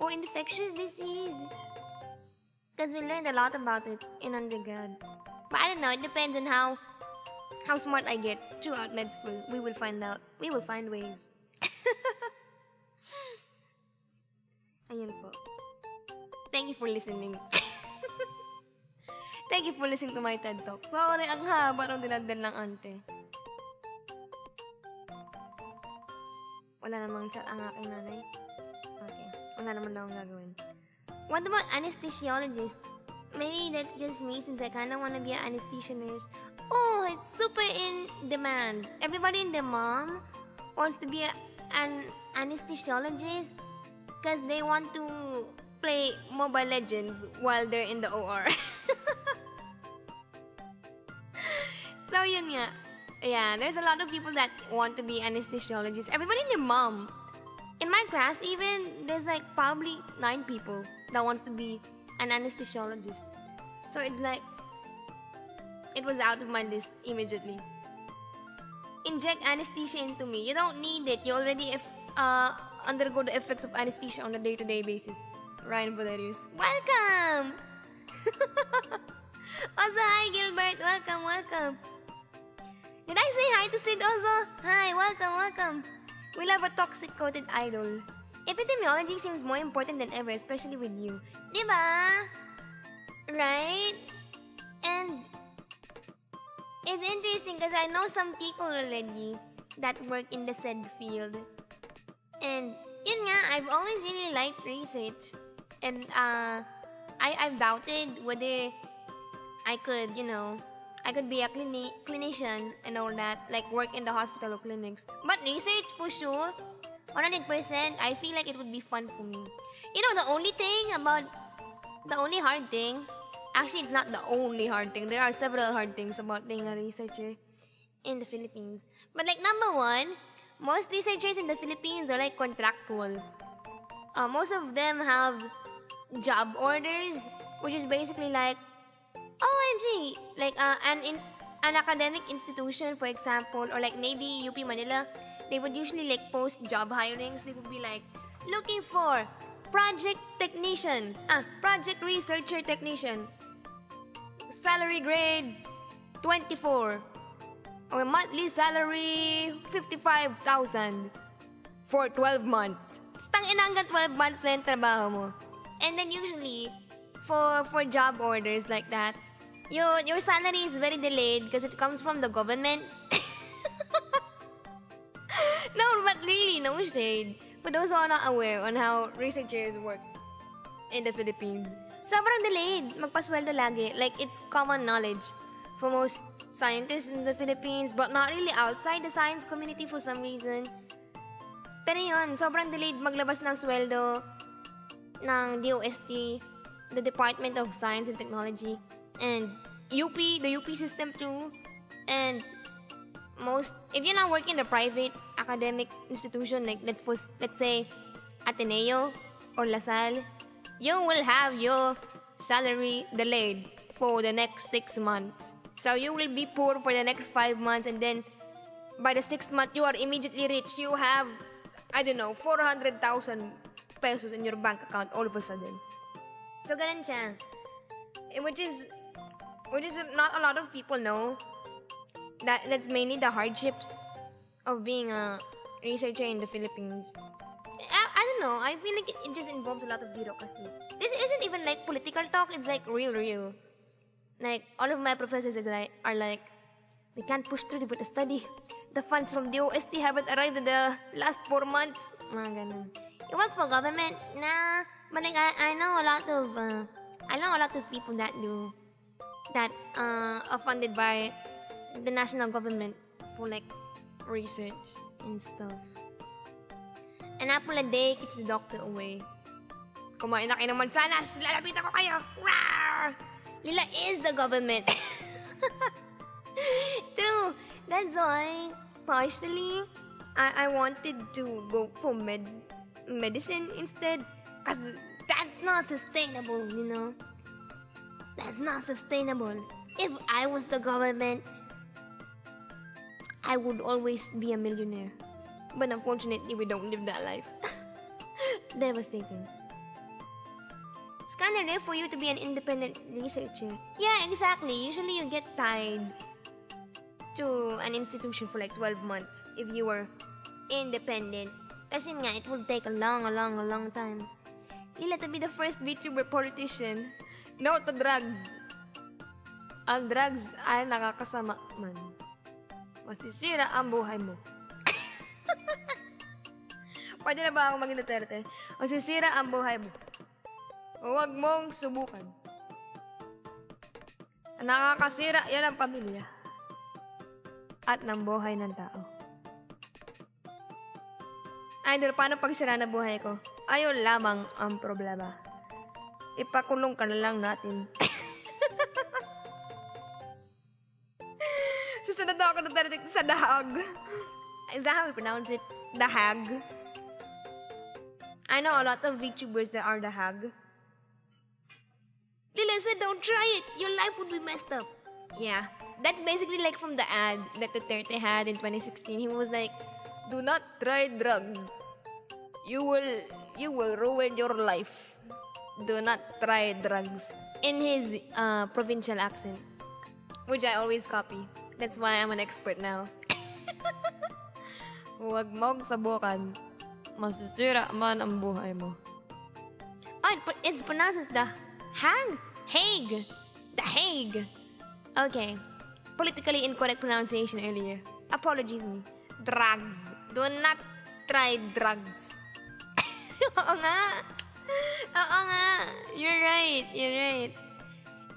or infectious disease. Because we learned a lot about it in undergrad. But I don't know, it depends on how smart I get throughout med school. We will find out. We will find ways. Ayun po. Thank you for listening. Thank you for listening to my TED Talk. Sorry, ang haba ng dinadal ng ante. Wala namang chat ang aking nanay. Okay. Wala naman daw akong gagawin. What about anesthesiologist? Maybe that's just me since I kinda wanna be an anesthesiologist. Oh, it's super in demand. Everybody in the mom wants to be an anesthesiologist because they want to play Mobile Legends while they're in the OR. So yun nga. Yeah, there's a lot of people that want to be anesthesiologists. Everybody in the mom. In my class even, there's like probably 9 people that wants to be an anesthesiologist. So it's like, it was out of my list immediately. Inject anesthesia into me. You don't need it. You already undergo the effects of anesthesia on a day-to-day basis. Ryan Valerius. Welcome! Also, hi Gilbert. Welcome, welcome. Did I say hi to Sid also? Hi, welcome, welcome. We love a toxic-coated idol. Epidemiology seems more important than ever, especially with you. Diba? Right? And it's interesting because I know some people already that work in the said field. And yun nga, I've always really liked research. And I've doubted whether I could, I could be a clinician and all that, like work in the hospital or clinics. But research for sure, 100%, I feel like it would be fun for me. The only hard thing, actually it's not the only hard thing, there are several hard things about being a researcher in the Philippines. But like number 1, most researchers in the Philippines are like contractual. Most of them have job orders, which is basically like, OMG, like an academic institution, for example, or like maybe UP Manila, they would usually like post job hirings. They would be like, looking for project technician, project researcher technician, salary grade 24, or monthly salary 55,000 for 12 months. Tangina hanggang 12 months na yung trabaho mo. And then usually, for job orders like that, your salary is very delayed because it comes from the government. No, but really, no shade. For those who are not aware on how researchers work in the Philippines, sobrang delayed magpasweldo lagi. Like, it's common knowledge for most scientists in the Philippines, but not really outside the science community for some reason. Pero yun, sobrang delayed maglabas ng sweldo ng DOST, the Department of Science and Technology, and UP, the UP system too, and if you're not working in a private academic institution, like let's say Ateneo or LaSalle, you will have your salary delayed for the next 6 months. So you will be poor for the next 5 months, and then by the 6th month, you are immediately rich. You have, I don't know, 400,000 pesos in your bank account all of a sudden. So ganun siya. Which is not a lot of people know. That's mainly the hardships of being a researcher in the Philippines. I don't know. I feel like it just involves a lot of bureaucracy. This isn't even like political talk. It's like real. Like, all of my professors are like, we can't push through with the study. The funds from the OST haven't arrived in the last 4 months. Mga ganun. You work for government? Nah. But like, I know a lot of people that are funded by the national government for like research and stuff. An apple a day keeps the doctor away. Kumain na kayo ng mansanas, lalapitan ko kayo! Rawr! Lila is the government. True. That's why, partially, I wanted to go for medicine instead. Because that's not sustainable, you know? That's not sustainable. If I was the government, I would always be a millionaire. But unfortunately, we don't live that life. Devastating. It's kind of rare for you to be an independent researcher. Yeah, exactly. Usually you get tied to an institution for like 12 months if you were independent. Kasi nga, it will take a long time. Lila, to be the first VTuber politician, no to drugs. Ang drugs ay nakakasama man. Masisira ang buhay mo. Pwede na ba akong maging Duterte? Masisira ang buhay mo. Huwag mong subukan. Nakakasira yan ang pamilya. At ng buhay ng tao. Idol, paano pagsira na buhay ko? Ayun lamang ang problema. Ipakulong ka na lang natin. Susunod na ako na sa dahag. Is that how we pronounce it? Dahag? I know a lot of VTubers that are dahag. Lila said, don't try it. Your life would be messed up. Yeah. That's basically like from the ad that Duterte had in 2016. He was like, do not try drugs. You will ruin your life. Do not try drugs. In his provincial accent. Which I always copy. That's why I'm an expert now. Huwag mong sabukan. Masisira man ang buhay mo. Oh, it's pronounced as the Hague. The Hague. Okay. Politically incorrect pronunciation earlier. Apologies me. Drugs. Do not try drugs. Oo nga. You're right.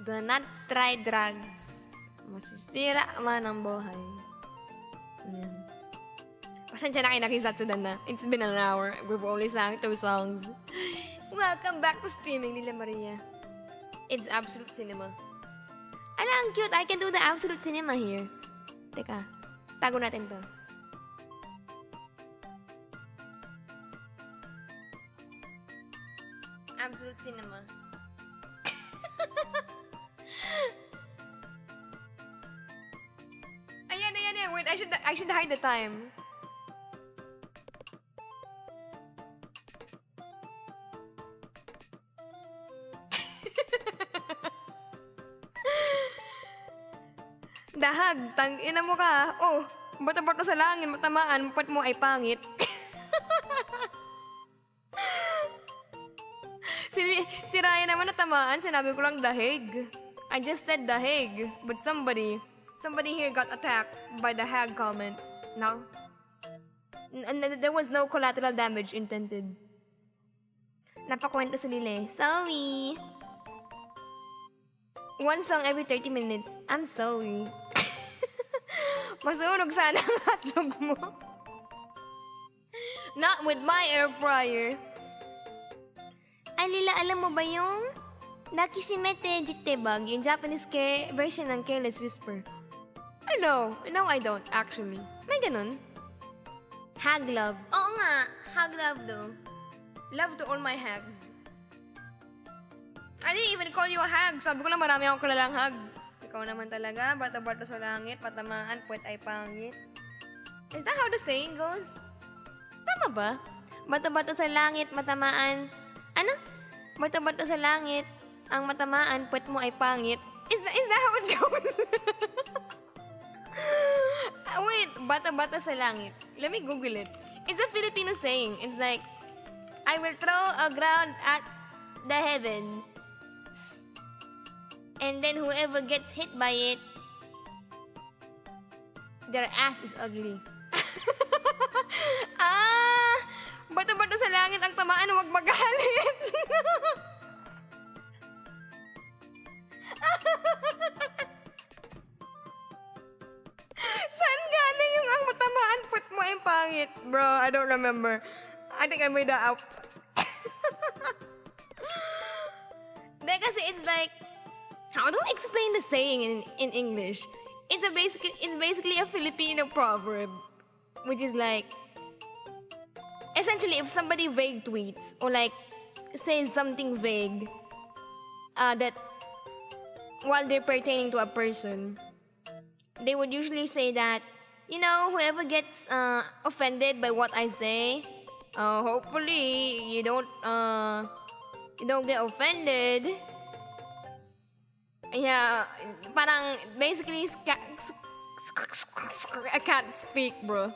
Do not try drugs. Masisira man ang buhay. Ayan. Pasensya na kayo nakisatsudan na. It's been an hour. We've only sang 2 songs. Welcome back to streaming, Lila Maria. It's absolute cinema. Ano, ang cute. I can do the absolute cinema here. Teka, tago natin to. Absolute cinema. Ayan. Wait, I should hide the time. Dahag, tangina mo ka. Oh, bata-bata sa langit, matamaan, pat mo ay pangit. si Ryan naman natamaan, sinabi ko lang dahig. I just said dahig, but somebody here got attacked by the hag comment. No? And there was no collateral damage intended. Napakwento sa Lila. Sorry. One song every 30 minutes. I'm sorry. Masunog sana ang hotdog mo. Not with my air fryer. Ay, Lila, alam mo ba yung Nakishimete Jitebag, yung Japanese version ng Careless Whisper? No, I don't, actually. May ganun. Hag love. Oo nga, hag love though. Love to all my hags. I didn't even call you a hag. Sabi ko lang marami akong kilalang hag. Ikaw naman talaga, bata-bata sa langit, patamaan, puwet ay pangit. Is that how the saying goes? Tama ba? Bata-bata sa langit, matamaan. Ano? Bata-bata sa langit, ang matamaan, puwet mo ay pangit. Is that how it goes? Wait, bata-bata sa langit. Let me Google it. It's a Filipino saying. It's like, I will throw a ground at the heaven. And then whoever gets hit by it, their ass is ugly. Bata-bata sa langit ang tamaan, huwag magalit. Saan galing yung ang matamaan, put mo ay pangit? Bro, I don't remember. I think I made that up. Then kasi it's like, how do I explain the saying in English? It's basically a Filipino proverb, which is like, essentially, if somebody vague tweets or like says something vague that while they're pertaining to a person, they would usually say that, you know, whoever gets offended by what I say, hopefully you don't get offended. Yeah, parang basically I can't speak, bro.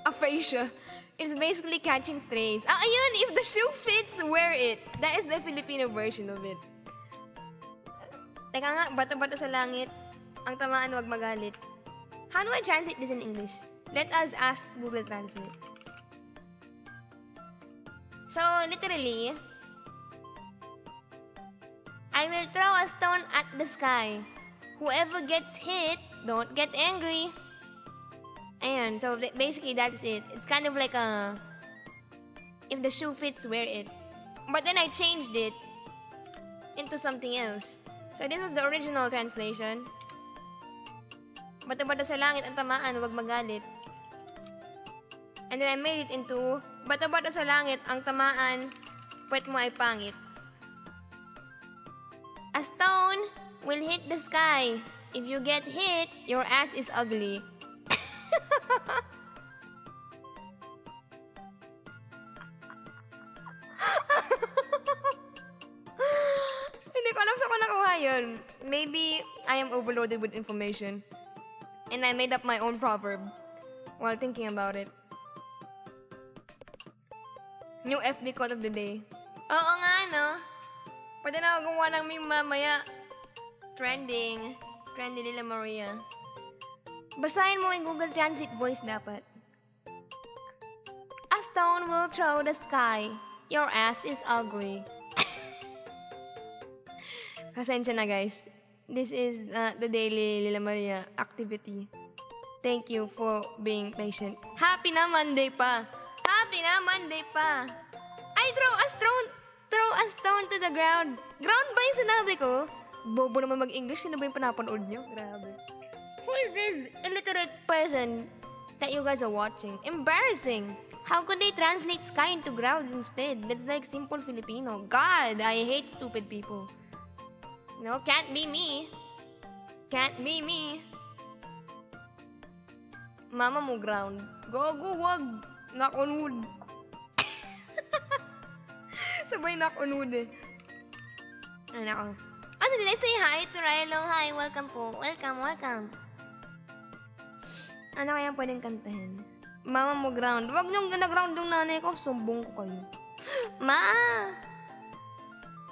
Aphasia. It's basically catching strays. Ayun, if the shoe fits, wear it. That is the Filipino version of it. Teka nga, bata-bata sa langit, ang tamaan wag magalit. How do I translate this in English? Let us ask Google Translate. So, literally, I will throw a stone at the sky. Whoever gets hit, don't get angry. Ayan, so basically that's it. It's kind of like a, if the shoe fits, wear it. But then I changed it into something else. So this was the original translation. Bata-bata sa langit ang tamaan, huwag magalit. And then I made it into, bata-bata sa langit ang tamaan, puwet mo ay pangit. A stone will hit the sky. If you get hit, your ass is ugly. Hindi ko alam saan ko nakuha yun. Maybe I am overloaded with information. And I made up my own proverb while thinking about it. New FB quote of the day. Oo nga, no? Pwede na ako gumawa ng meme mamaya. Trending. Trendy Lila Maria. Basahin mo yung Google Translate voice dapat. A stone will throw the sky. Your ass is ugly. Pasensya na guys. This is the daily Lila Maria activity. Thank you for being patient. Happy na Monday pa! Happy na Monday pa! I throw a stone to the ground. Ground ba yung sinabi ko? Bobo naman mag-English. Sino ba yung pinapanood nyo? Grabe. Who is this illiterate person that you guys are watching? Embarrassing. How could they translate sky into ground instead? That's like simple Filipino. God, I hate stupid people. No, can't be me. Can't be me. Mama mo ground. Go, wag. Knock on wood. Sabay knock on wood eh. Ay, nako. Also, did I say hi to Rilo? Hi, welcome po. Welcome. Ano kaya pwedeng kantahin? Mama mo ground. Wag niyong na-ground yung nanay ko. Sumbong ko kayo. Ma!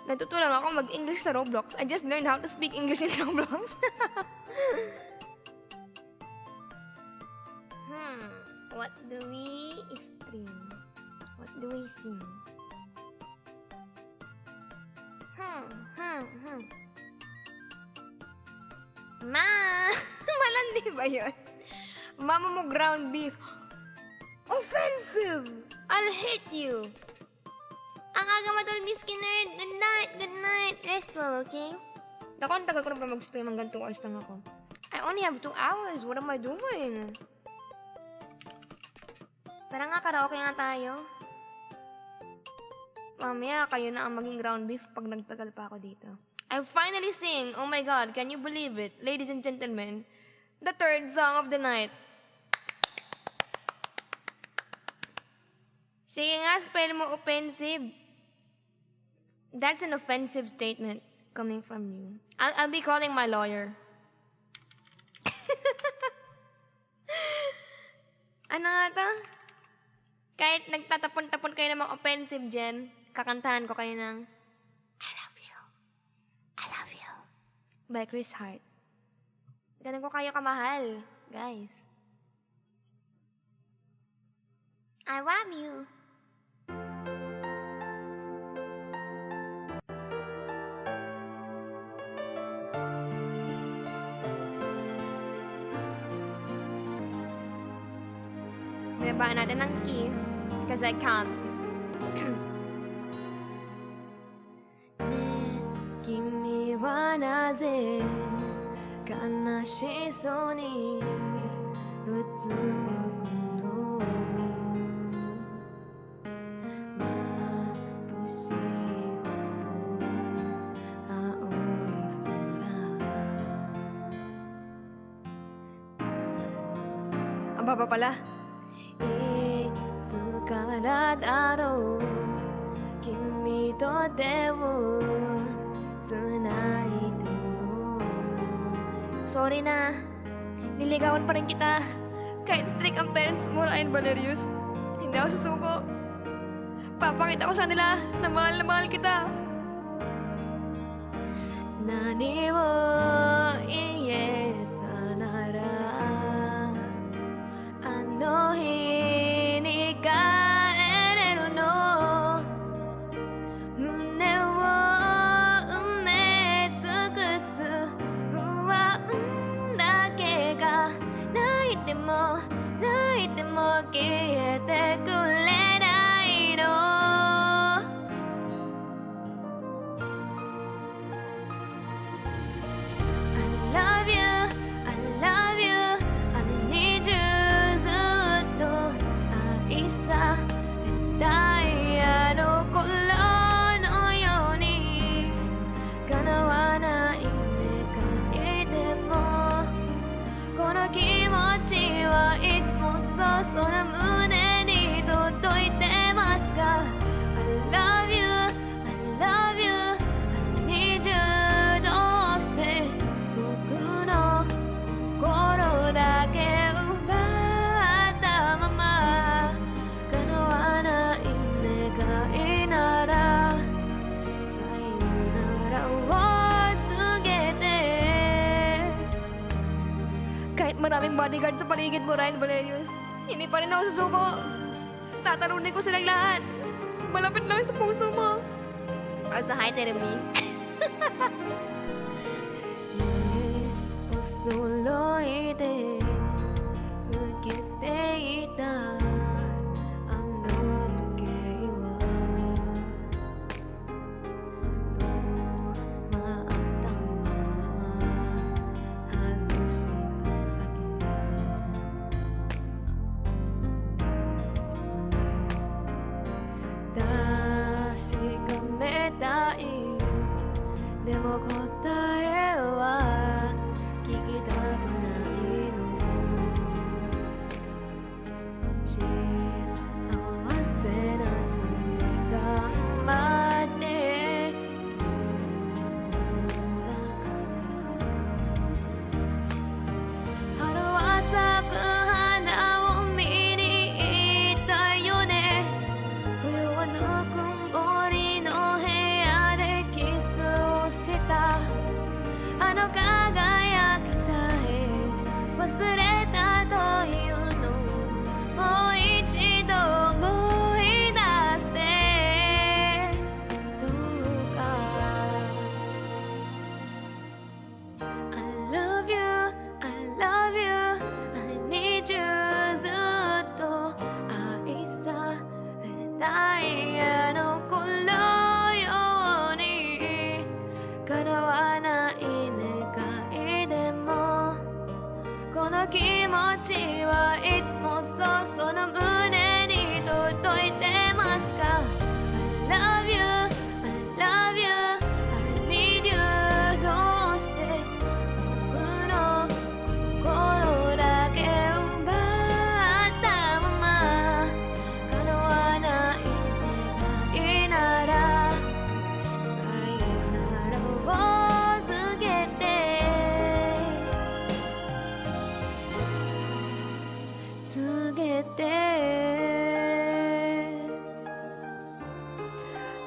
Natutulang ako mag-English sa Roblox. I just learned how to speak English in Roblox. What do we stream? What do we sing? Ma! Malandi ba yun? Mama mo ground beef. Offensive! I'll hit you! Ang aga matulog ni Skinner. Good night. Rest well, okay? Naku, ang tagal ko na pa mag-stream. Hanggang 2 hours lang ako. I only have 2 hours. What am I doing? Tara nga, karaoke nga tayo. Mamaya, kayo na ang maging ground beef pag nagtagal pa ako dito. I finally sing! Oh my God, can you believe it? Ladies and gentlemen, the 3rd song of the night. Sige nga, spell mo offensive. That's an offensive statement coming from you. I'll be calling my lawyer. Ano nga to? Kahit nagtatapon-tapon kayo ng mga offensive dyan, kakantahan ko kayo ng I love you. I love you. By Chris Hart. Ganun ko kayo kamahal, guys. I love you. Binabaan natin ng key because I can't. Kimi wa naze kanashi sou ni utsumu kono mabushii hodo aoi sora. Ang baba pala. いつからだろう君と手をつないでも Sorry na, niligawan pa rin kita. Kahit strict ang parents mo, Ryan Valerius. Hindi ako susuko. Papakita ko sa nila na mahal kita. Nani wo ieta nara ano日に帰れるの胸を埋め尽くす不安だけが泣いても消えてくれないの I love you, I love you, I need you ずっと愛されたいあの頃のように叶わない願いでもこの気持ちはいつもそうな胸に届いてますか I love you, I love you, I need you どうして僕の心だけ奪ったまま叶わない願いならさよならを告げて Kahit maraming bodyguard sa paligid mo, Ryan Valerius, hindi pa rin ako susuko. Tatalunin ko silang lahat. Malapit lang sa puso mo. Also, hi, Teremi. お揃いでつけていたあの時計は止まったまま外しただけ確かめたいでも答えは聞きたくないの幸せな時頑張ってそうだから春は咲く花を見に行ったよね冬はぬくもりの部屋でキスをした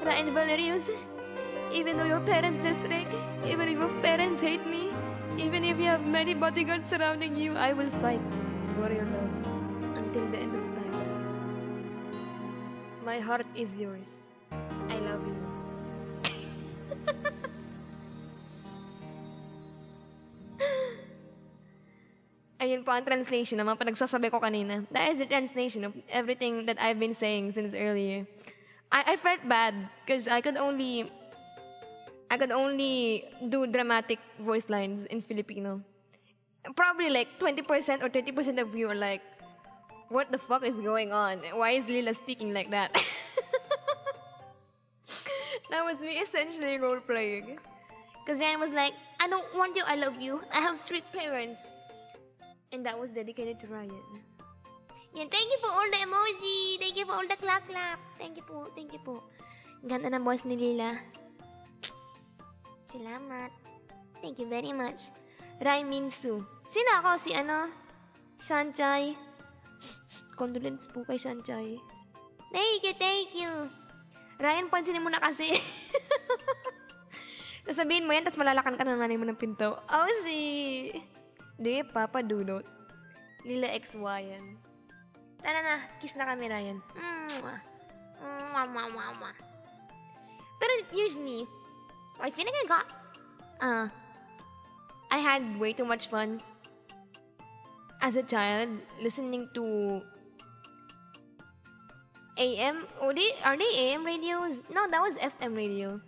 Lisa and Valerius. Even though your parents are strict, even if your parents hate me, even if you have many bodyguards surrounding you, I will fight for your love until the end of time. My heart is yours. I love you. Ayun po ang translation ng mga pinagsasabi ko kanina. That is the translation of everything that I've been saying since earlier. I felt bad because I could only do dramatic voice lines in Filipino. Probably like 20% or 30% of you are like, what the fuck is going on? Why is Lila speaking like that? That was me essentially role-playing. Because Ryan was like, I don't want you, I love you. I have strict parents. And that was dedicated to Ryan. Yan, thank you for all the emoji. Thank you for all the clap-clap. Thank you po, thank you po. Ganda ng boss ni Lila. Salamat. Thank you very much. Rai Minsu. Sino ako? Si Sanchay. Condolence po kay Sanchay. Thank you, thank you. Ryan, pansinin mo na kasi. Sasabihin mo yan, tapos malalakan ka na nanay mo ng pinto. Oh, si... Di, Papa Dudot. Lila XY yan. Tara na, kiss na kami, Ryan. Pero usually, I feel like I had way too much fun as a child listening to AM. Are they AM radios? No, that was FM radio.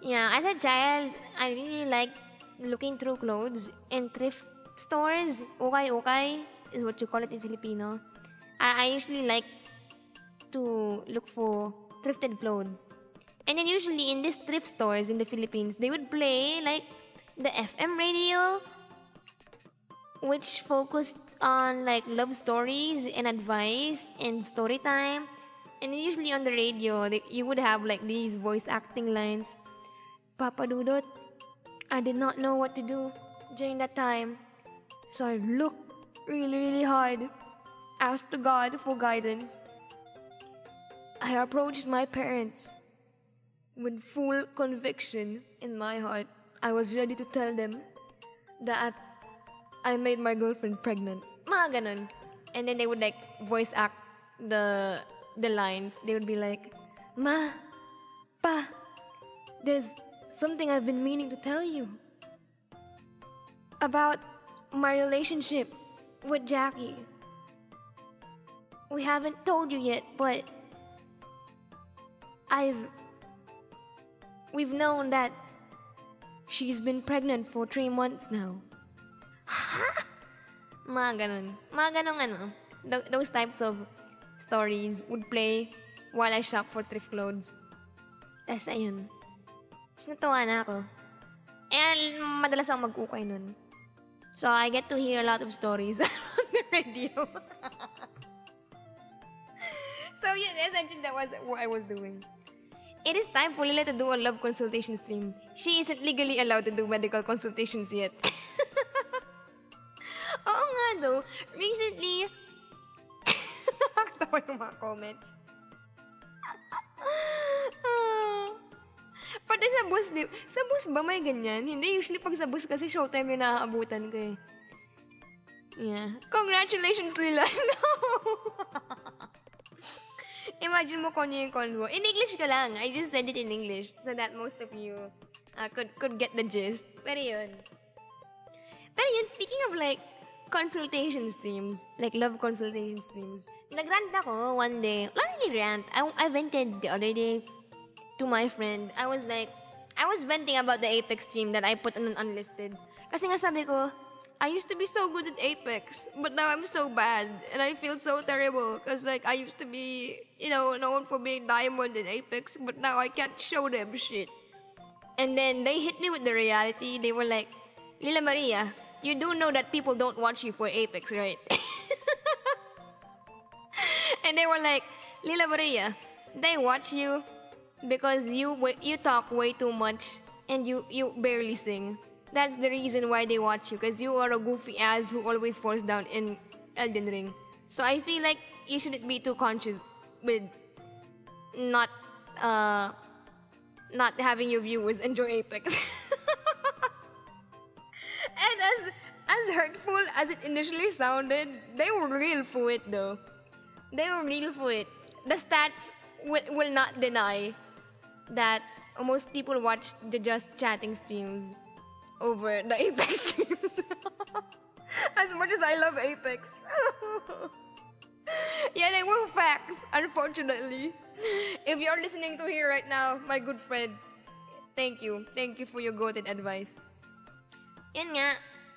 Yeah, as a child, I really liked looking through clothes in thrift stores. Ukay is what you call it in Filipino. I usually like to look for thrifted clothes. And then usually in these thrift stores in the Philippines, they would play like the FM radio, which focused on like love stories and advice and story time. And usually on the radio, you would have like these voice acting lines. Papa Dudot, I did not know what to do during that time. So I looked really, really hard, asked to God for guidance. I approached my parents with full conviction in my heart. I was ready to tell them that I made my girlfriend pregnant. Mga ganun. And then they would like voice act the lines. They would be like, Ma, Pa, there's something I've been meaning to tell you about my relationship with Jackie. We haven't told you yet, but we've known that she's been pregnant for 3 months now. Mga ganun. Mga ganun those types of stories would play while I shop for thrift clothes. Tas ayun. Tapos natawa na ako. And madalas akong mag-ukay nun. So I get to hear a lot of stories on the radio. So yeah, essentially that was what I was doing. It is time for Lila to do a love consultation stream. She isn't legally allowed to do medical consultations yet. Oo nga though, recently, nakakatawa yung mga comments. Pati sa bus, sa bus ba may ganyan? Hindi, usually pag sa bus kasi showtime yung nakaabutan ko eh. Yeah. Congratulations, Lila. No! Imagine mo kung yung convo. In English ka lang. I just said it in English so that most of you could get the gist. Pero yun, speaking of like consultation streams, like love consultation streams, nagrant ako one day. Not really rant. I vented the other day to my friend. I was venting about the Apex stream that I put on an unlisted. Kasi nga sabi ko, I used to be so good at Apex, but now I'm so bad. And I feel so terrible. Because like, I used to be, known for being diamond in Apex, but now I can't show them shit. And then they hit me with the reality. They were like, Lila Maria, you do know that people don't watch you for Apex, right? And they were like, Lila Maria, they watch you because you talk way too much and you barely sing. That's the reason why they watch you, because you are a goofy ass who always falls down in Elden Ring. So I feel like you shouldn't be too conscious with not not having your viewers enjoy Apex. And as hurtful as it initially sounded, they were real for it though. They were real for it. The stats will not deny that most people watch the just chatting streams over the Apex streams. As much as I love Apex. Yeah, they were facts, unfortunately. If you're listening to here right now, my good friend, thank you. Thank you for your goated advice. Yan nga.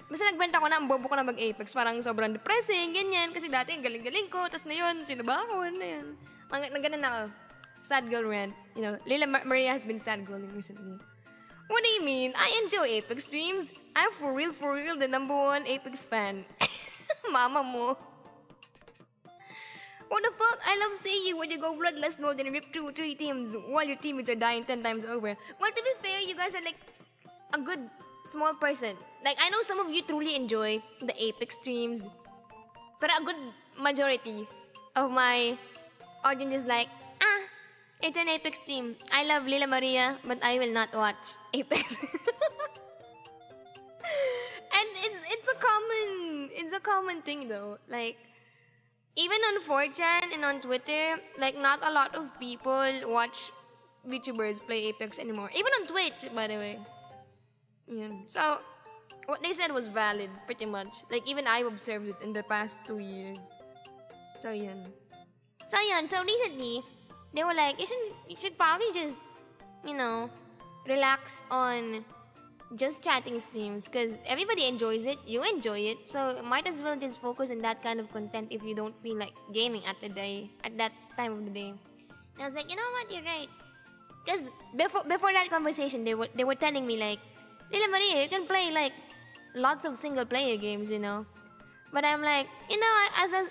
Basta nagbenta ko na, ang bobo ko na mag-Apex. Parang sobrang depressing, ganyan. Kasi dati, ang galing-galing ko. Tapos na yun, sino ba ako? Ano yan? Nagganan na ako. Sad girl rant. You know, Lila Maria has been sad girling recently. What do you mean? I enjoy Apex streams. I'm for real, the #1 Apex fan. Mama mo. What the fuck? I love seeing you when you go bloodless mode and rip 2 or 3 teams while your teammates are dying 10 times over. Well, to be fair, you guys are like a good small person. Like, I know some of you truly enjoy the Apex streams, but a good majority of my audience is like, it's an Apex stream. I love Lila Maria, but I will not watch Apex. And it's a common thing though. Like, even on 4chan and on Twitter, like, not a lot of people watch VTubers play Apex anymore. Even on Twitch, by the way. Yeah. So, what they said was valid, pretty much. Like, even I observed it in the past 2 years. So, yun. So recently, they were like, you should probably just, you know, relax on just chatting streams because everybody enjoys it, you enjoy it, so might as well just focus on that kind of content if you don't feel like gaming at that time of the day. And I was like, you know what, you're right. Because before that conversation, they were telling me like, Lila Maria, you can play like lots of single player games, you know. But I'm like, you know,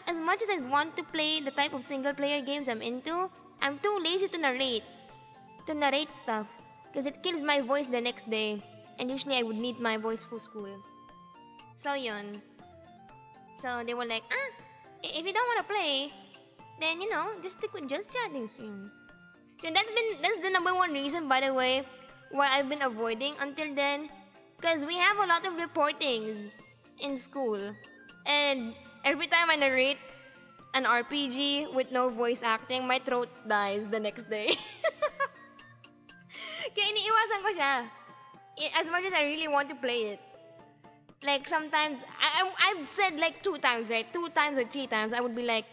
as much as I want to play the type of single player games I'm into, I'm too lazy to narrate stuff because it kills my voice the next day. And usually I would need my voice for school. So yun. So they were like, if you don't want to play, then, you know, just stick with just chatting streams. So that's the #1 reason, by the way, why I've been avoiding until then. Because we have a lot of reportings in school. And every time I narrate an RPG with no voice acting, my throat dies the next day. Kaya iniiwasan ko siya. As much as I really want to play it. Like, sometimes, I've said like 2 times, right? 2 times or 3 times, I would be like,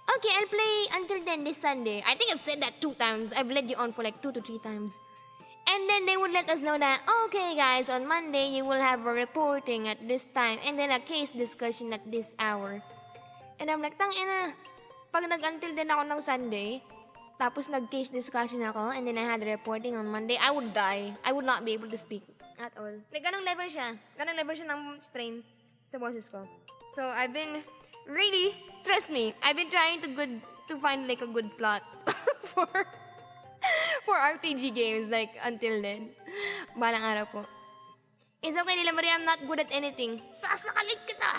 okay, I'll play until then this Sunday. I think I've said that 2 times. I've led you on for like 2 to 3 times. And then they would let us know that, okay guys, on Monday, you will have a reporting at this time. And then a case discussion at this hour. And I'm like, tangina, pag nag-until then ako ng Sunday, tapos nag-case discussion ako, and then I had a reporting on Monday, I would die. I would not be able to speak at all. Like, ganong level siya. Ganong level siya ng strain sa boses ko. So, I've been, really, trust me, I've been trying to find like a good slot for RPG games, like, until then. Balang araw po. It's okay, Lila Maria, I'm not good at anything. Sasakalin kita!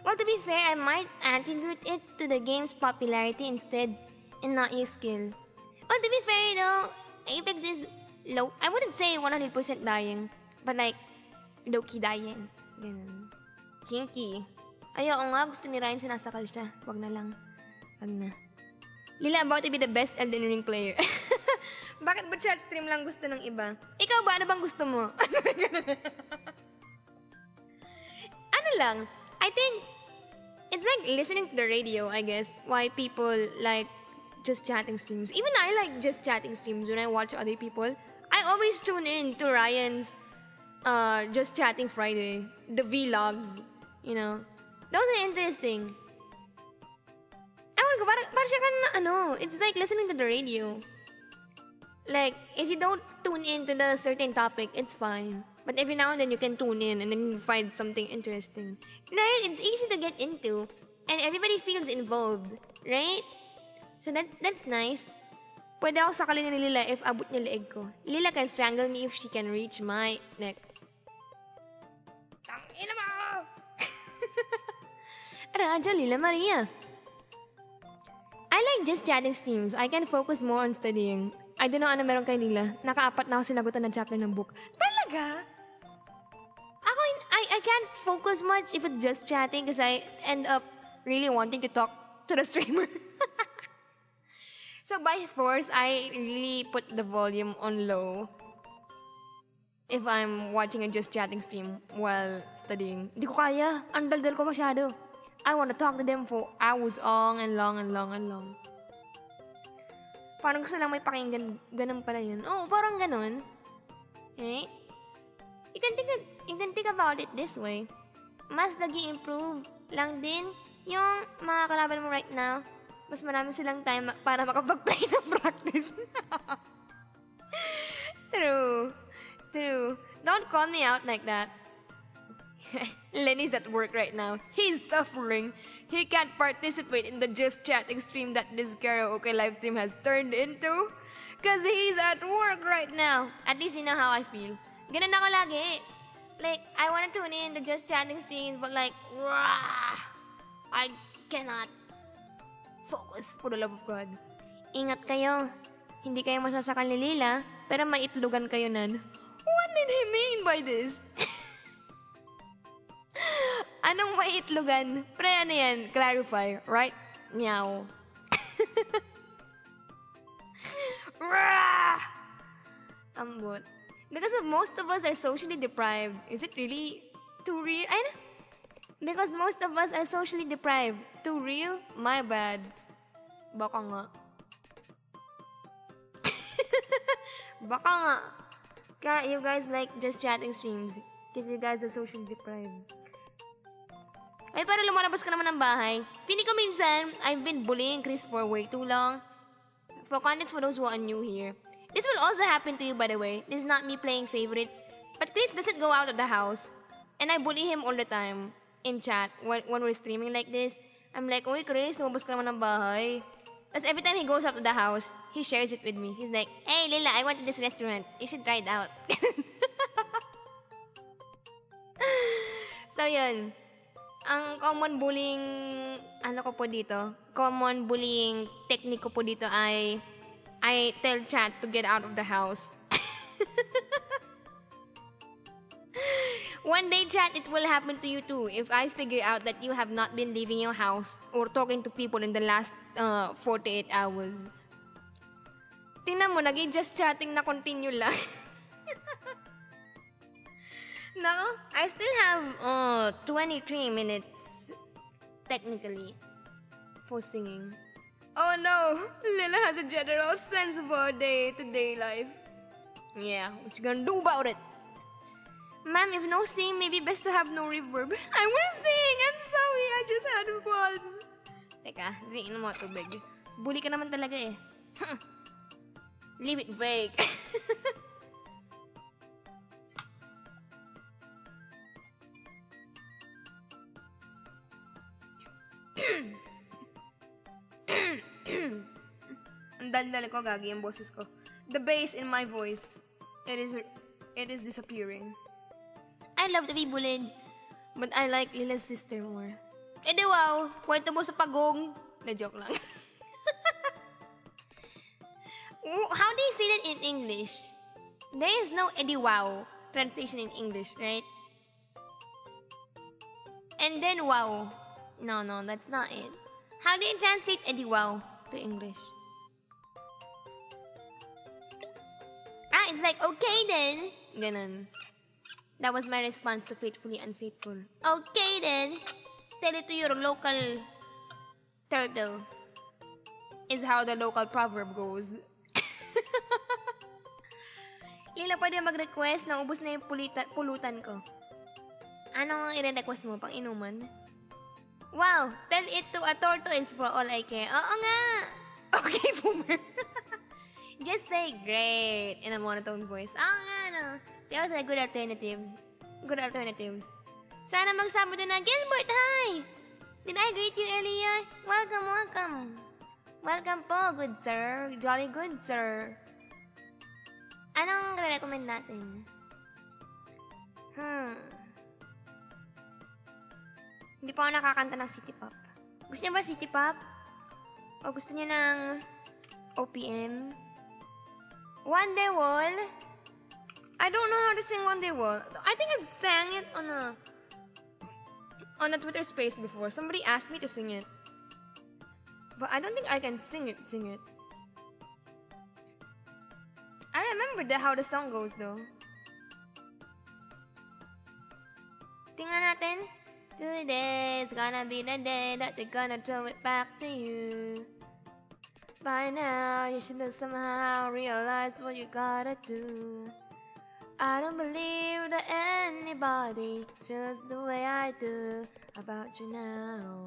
Well, to be fair, I might attribute it to the game's popularity instead and not your skill. Well, to be fair, though, Apex is low. I wouldn't say 100% dying, but like, low-key dying. Ganun. Kinky. Ayaw nga, gusto ni Ryan sinasakal siya. Wag na lang. Wag na. Lila about to be the best Elden Ring player. Bakit ba chat stream lang gusto ng iba? Ikaw ba? Ano bang gusto mo? Ano lang? I think it's like listening to the radio, I guess, why people like just chatting streams. Even I like just chatting streams when I watch other people. I always tune in to Ryan's Just Chatting Friday, the vlogs, you know. Those are interesting. Ewan ko, parang siya it's like listening to the radio. Like, if you don't tune in to the certain topic, it's fine. But every now and then you can tune in and then you find something interesting. Right? It's easy to get into. And everybody feels involved. Right? So that's nice. Pwede ako sakalin ni Lila if abot niya leeg ko. Lila can strangle me if she can reach my neck. Tangina mo! Radyo, Lila Maria. I During just chatting streams, I can focus more on studying. I don't know ano meron kay Lila. Naka-4 na ako sinagutan ng chapter ng book. Talaga? I can't focus much if it's just chatting because I end up really wanting to talk to the streamer. So by force, I really put the volume on low if I'm watching a just chatting stream while studying. Hindi ko kaya. Ang daldal ko masyado. I want to talk to them for hours long and long and long and long. Parang gusto lang may pakinggan. Ganun pala yun. Oo, parang ganun. Eh? You can think about it this way. Mas nag-i-improve lang din yung mga kalaban mo right now. Mas marami silang time para makapag-play ng practice. True. Don't call me out like that. Lenny's at work right now. He's suffering. He can't participate in the just chatting stream that this karaoke live stream has turned into. Cause he's at work right now. At least you know how I feel. Ganun ako lagi. Like, I wanna tune in the just chatting streams, but like, I cannot focus for the love of God. Ingat kayo. Hindi kayo masasakal ni Lila, pero maitlugan kayo nan. What did he mean by this? Anong maitlugan? Pre, ano yan? Clarify, right? Meow. Ambot. Because most of us are socially deprived. Is it really too real? Ay na. Because most of us are socially deprived. Too real? My bad. Baka nga. Baka nga. Kaya you guys like just chatting streams. Because you guys are socially deprived. Ay, para lumalabas ka naman ng bahay. Feeling ko minsan, I've been bullying Chris for way too long. For context for those who are new here. This will also happen to you, by the way. This is not me playing favorites. But Chris doesn't go out of the house. And I bully him all the time in chat when we're streaming like this. I'm like, uy Chris, lumabas ka naman ng bahay. Tapos every time he goes out of the house, he shares it with me. He's like, hey Lila, I went to this restaurant. You should try it out. So yun. Ang common bullying, common bullying technique ko po dito ay, I tell chat to get out of the house. One day, chat, it will happen to you too if I figure out that you have not been leaving your house or talking to people in the last 48 hours. Tingnan mo, naging just chatting na continue lang. No, I still have 23 minutes, technically, for singing. Oh no, Lila has a general sense of our day-to-day life. Yeah, what you gonna do about it? Ma'am, if no sing, maybe best to have no reverb. I wanna sing! I'm sorry, I just had fun. Teka, drinkin mo tubig. Bully ka naman talaga eh. Leave it vague. Ang dandal ko, gagi yung boses ko. The bass in my voice, it is disappearing. I love to be bullied, but I like Lila's sister more. Eh di wow, kwento mo sa pagong. Na-joke lang. How do you say that in English? There is no edi wow translation in English, right? And then wow. No, that's not it. How do you translate edi wow to English? It's like, okay then. Ganun. That was my response to Faithfully Unfaithful. Okay then. Tell it to your local turtle. Is how the local proverb goes. Lila, pwede mag-request na ubos na yung pulutan ko. Anong i-request mo pang inuman? Wow, tell it to a tortoise for all I care. Oo nga! Okay, boomer. Just say great in a monotone voice. Oo nga, no. Those are good alternatives. Good alternatives. Sana magsabado na. Gilbert, hi! Did I greet you earlier? Welcome. Welcome po, good sir. Jolly good, sir. Anong re-recommend natin? Hindi pa ako nakakanta ng City Pop. Gusto niyo ba City Pop? O gusto niyo ng OPM? Wonderwall? I don't know how to sing Wonderwall. I think I've sang it on a Twitter space before. Somebody asked me to sing it. But I don't think I can sing it. I remember how the song goes though. Tingnan natin. Today's gonna be the day that they're gonna throw it back to you. By now, you should have somehow realized what you gotta do. I don't believe that anybody feels the way I do about you now.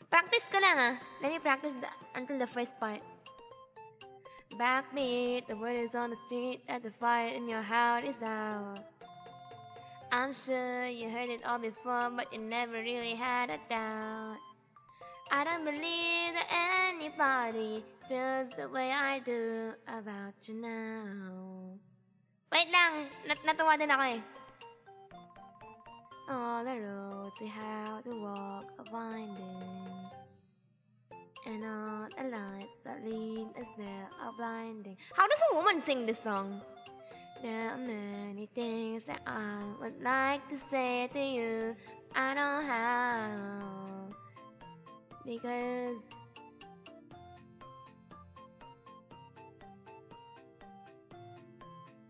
Practice ka lang ah. Let me practice until the first part. Backbeat, the word is on the street that the fire in your heart is out. I'm sure you heard it all before, but you never really had a doubt. I don't believe that anybody feels the way I do about you now. Wait lang, natuwa din ako eh. All the roads we have to walk are winding, and all the lights that lead us there are blinding. How does a woman sing this song? There are many things that I would like to say to you. I don't have, because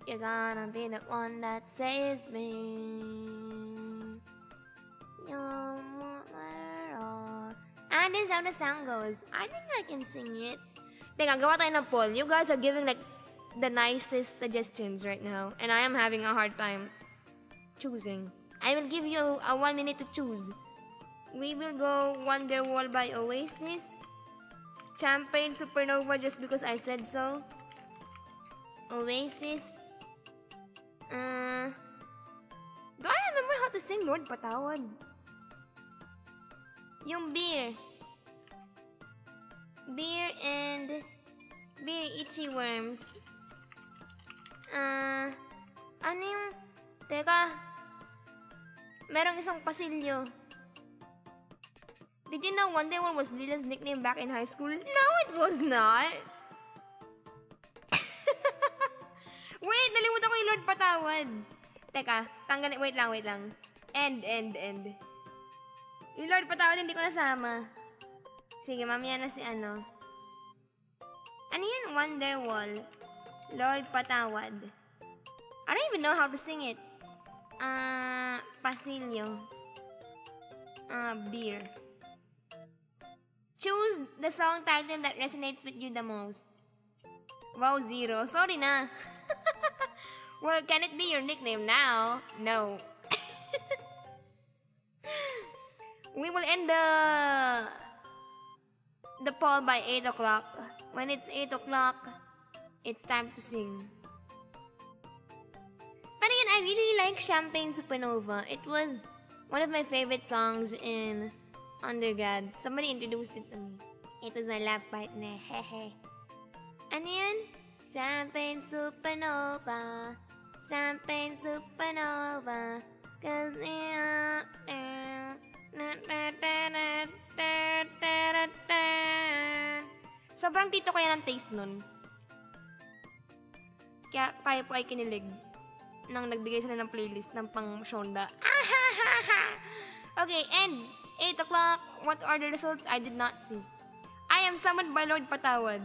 you're gonna be the one that saves me. You're my all. And this is how the song goes. I think I can sing it. Teka, gawa tayo ng poll. You guys are giving like the nicest suggestions right now, and I am having a hard time choosing. I will give you a 1 minute to choose. We will go Wonderwall by Oasis, Champagne Supernova just because I said so, Oasis. Do I remember how to sing Lord Patawad? Yung beer and beer itchy worms. Ano yung... Teka. Merong isang pasilyo. Did you know Wonderwall was Lila's nickname back in high school? No, it was not. Wait, nalimutan ko yung Lord Patawad. Teka, tanggalin. Wait lang. End. Yung Lord Patawad hindi ko nasama. Sige, mamaya na si ano. Ano yun? Wonderwall. Lord Patawad. I don't even know how to sing it. Pasilyo. Beer. Choose the song title that resonates with you the most. Wow, 0. Sorry na. Well, can it be your nickname now? No. We will end the poll by 8 o'clock. When it's 8 o'clock, it's time to sing. But again, I really like Champagne Supernova. It was one of my favorite songs in undergrad. Somebody introduced it to me. It was my lab partner. Hehe. Ano yun? Champagne Supernova. Champagne Supernova. Cause sobrang tito kaya ng taste nun. Kaya tayo po ay kinilig nang nagbigay sila ng playlist ng pang Shonda. Okay, and 8 o'clock. What are the results? I did not see. I am summoned by Lord Patawad.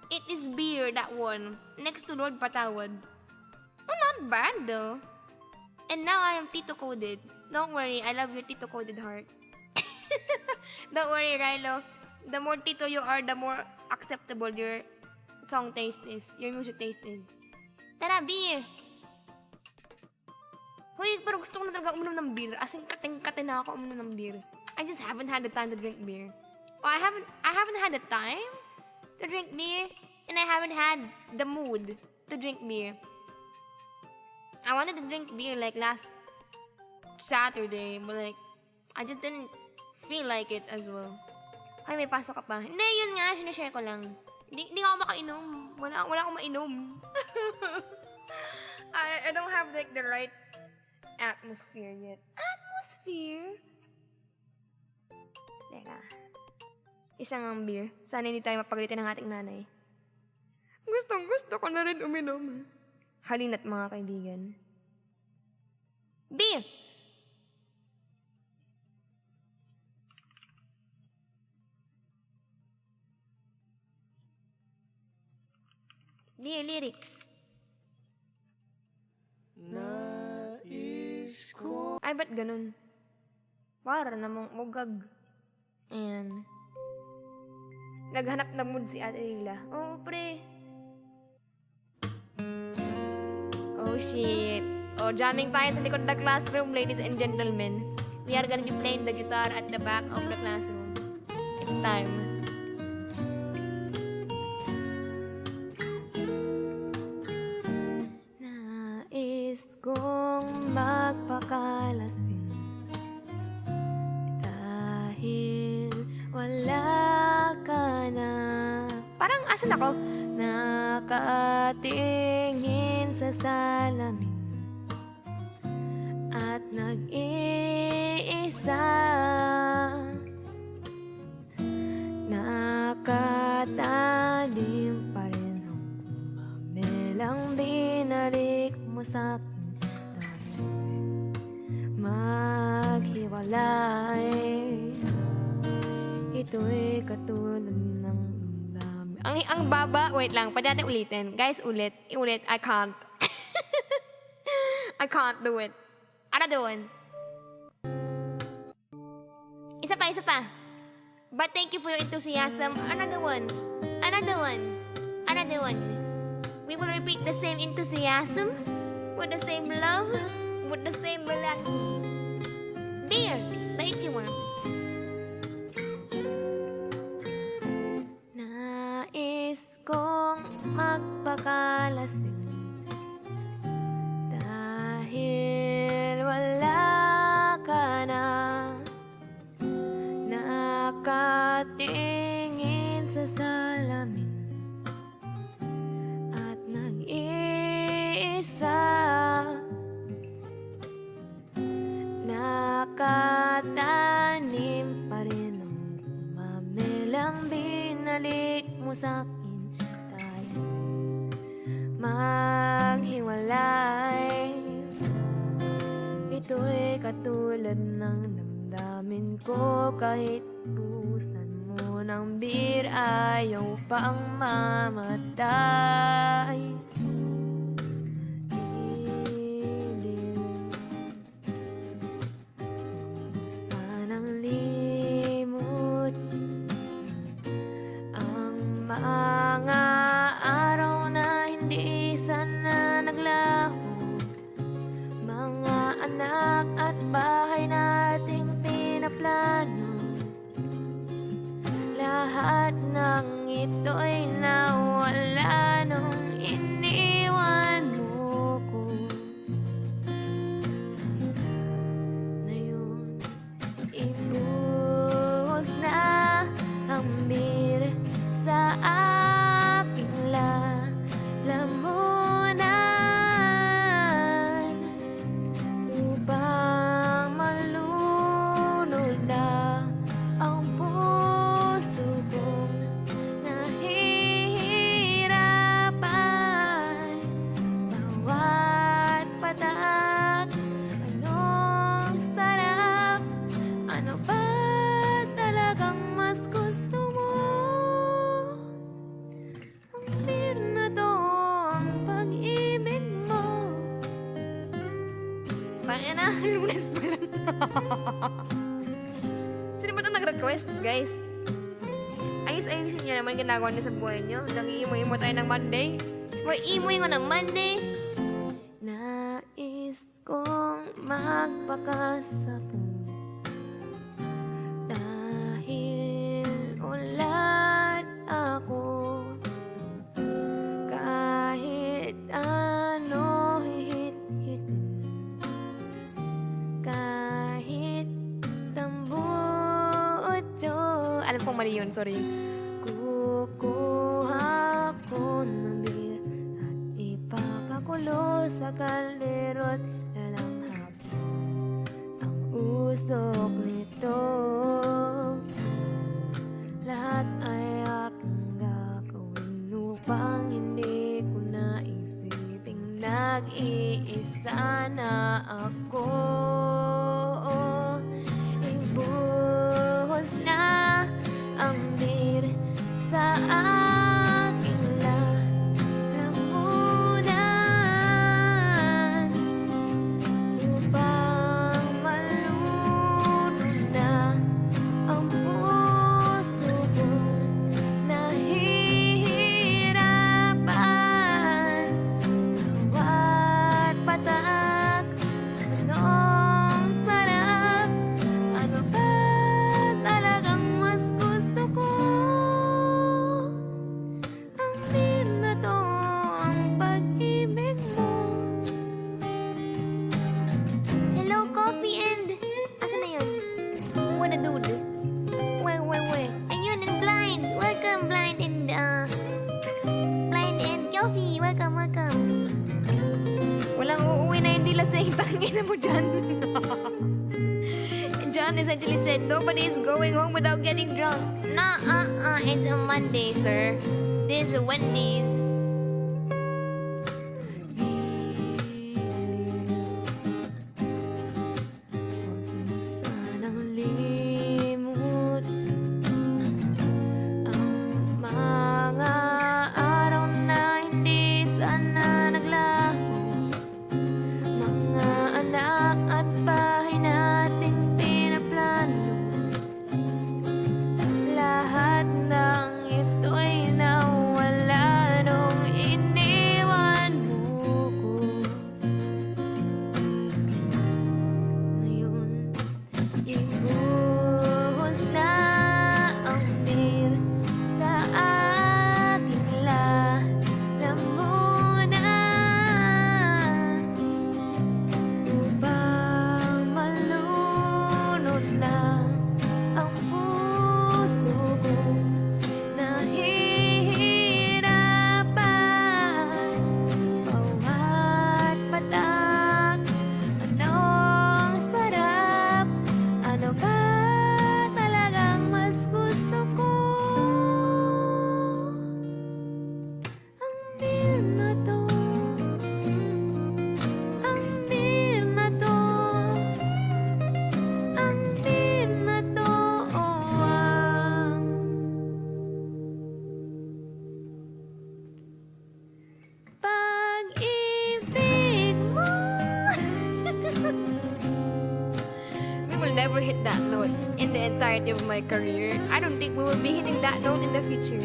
It is beer that won. Next to Lord Patawad. Oh, not bad though. And now I am Tito Coded. Don't worry, I love your Tito Coded heart. Don't worry, Rilo. The more Tito you are, the more acceptable your song taste is. Your music taste is. Tara, beer! Hoy, pero gusto ko na talaga uminom ng beer. As in, kating-kate na ako uminom ng beer. I just haven't had the time to drink beer. Oh, I haven't had the time to drink beer, and I haven't had the mood to drink beer. I wanted to drink beer like last Saturday, but like, I just didn't feel like it as well. Ay, may pasok ka pa. Hindi, yun nga, sinashare ko lang. Hindi ako makainom. Wala akong mainom. I don't have like the right atmosphere yet. Atmosphere? Teka. Isang ang beer. Sana hindi tayo mapagalitan ng ating nanay. Gustong-gusto ko na rin uminom. Halina't mga kaibigan. Beer! Beer lyrics. Ay, ba't ganun? Para namang mugag. Ayan. Naghanap na mood si Ate Lila. Oo, pre. Oh, shit. Oh, jamming tayo sa likod ng classroom, ladies and gentlemen. We are gonna be playing the guitar at the back of the classroom. It's time. Nais kong magpakalasing dahil wala ka na. Parang asan ako? Nakatingin sa salamin at nag-iisa, nakatanim pa rin ang kumamelang binalik mo sa'kin dahil maghiwalay. Ito'y katulad ng dami. Ang baba, wait lang, pwede natin ulitin. Guys, ulit. I can't. I can't do it. Another one. Isa pa. But thank you for your enthusiasm. Another one. We will repeat the same enthusiasm, with the same love, with the same melody. Beer, the itchy worms. Nais kong magpakalasing dahil wala ka na, nakatingin sa salamin at nag-iisa, nakatanim pa rin ang kumamelang binalik mo sa'kin tayo maghiwalay. Ito'y katulad ng damdamin ko kahit busan mo ng beer, ayaw pang mamatay. Dilim, sanang limot ang mga araw na hindi sana naglaho, mga anak at bahay nating pinaplano. Lahat ng ito'y nawala nung iniwan mo ko. Ngayon, ibuhos na ang beer sa aking lalamunan upang malunod na ang puso kong nahihirapan. Bawat patak, anong sarap, ano ba talagang mas gusto mo? Ang beer na to, ang pag-ibig mo. Parang na, Lunes pa lang. Sino ba ito nag-request, guys? Ayos-ayusin niyo naman ginagawa niyo sa buhay niyo. Nang-iimo-imo tayo ng Monday. Imo-imo ng Monday. Nais kong magpakasapong dahil ulat ako. Kahit ano hihit-hit, kahit tambucho. Alam kong mali yun, sorry. Kukuha ko ng beer at ipapakulo sa kalderot. Lalanghap ang usok nito. Lahat mag-iisa na ako. Ibuhos na ang beer sa aking lalamunan upang malunod na ang puso kong nahihirapan. Bawat patak, anong sarap, ano ba talagang mas gusto ko? Ang beer na to, ang pag-ibig mo. Hello, coffee and... Asan na yun? What a dude? Wait. Ayun, and blind. Welcome, blind and coffee. Welcome. Walang uuwi na hindi lasing. Tangina mo dyan. John essentially said, nobody is going home without getting drunk. Nah, it's a Monday, sir. This is Wendy's. Sanang limot ang mga araw na hindi sana naglaho. Mga anak at bahay nating pinaplano. Lahat ng ito'y nawala nung iniwan mo ko. Ngayon, ibuhos na ang beer sa aking lalamunan upang malunod na ang puso kong nahihirapan. Bawat patak, anong sarap, ano ba talagang mas gusto ko? Ang beer na to, ang beer na to, ang beer na to, ang pag-ibig mo. We will never hit that note in the entirety of my career. I don't think we will be hitting that note in the future.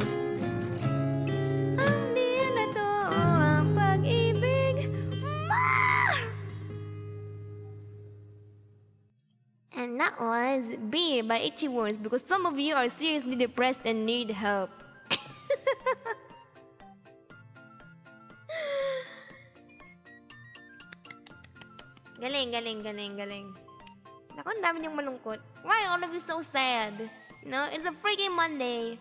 Ang beer na to, ang pag-ibig mo. And that was B by Itchy Words, because some of you are seriously depressed and need help. Galing. Naku, ang dami niyong malungkot. Why all of you so sad? You know, it's a freaking Monday.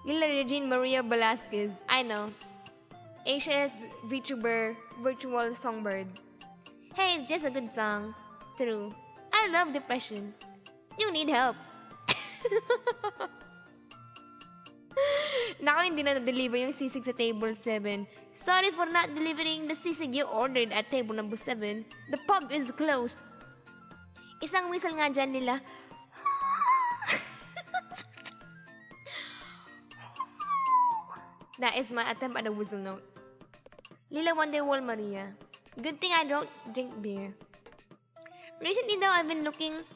Lila Regine Maria Velasquez. I know. Asia's VTuber virtual songbird. Hey, it's just a good song. True. I love depression. You need help. Naku, hindi na na-deliver yung sisig sa table 7. Sorry for not delivering the sisig you ordered at table number 7. The pub is closed. Isang whistle nga dyan nila. That is my attempt at a whistle note. Lila Wonderwall Maria. Good thing I don't drink beer. Recently though, I haven't been looking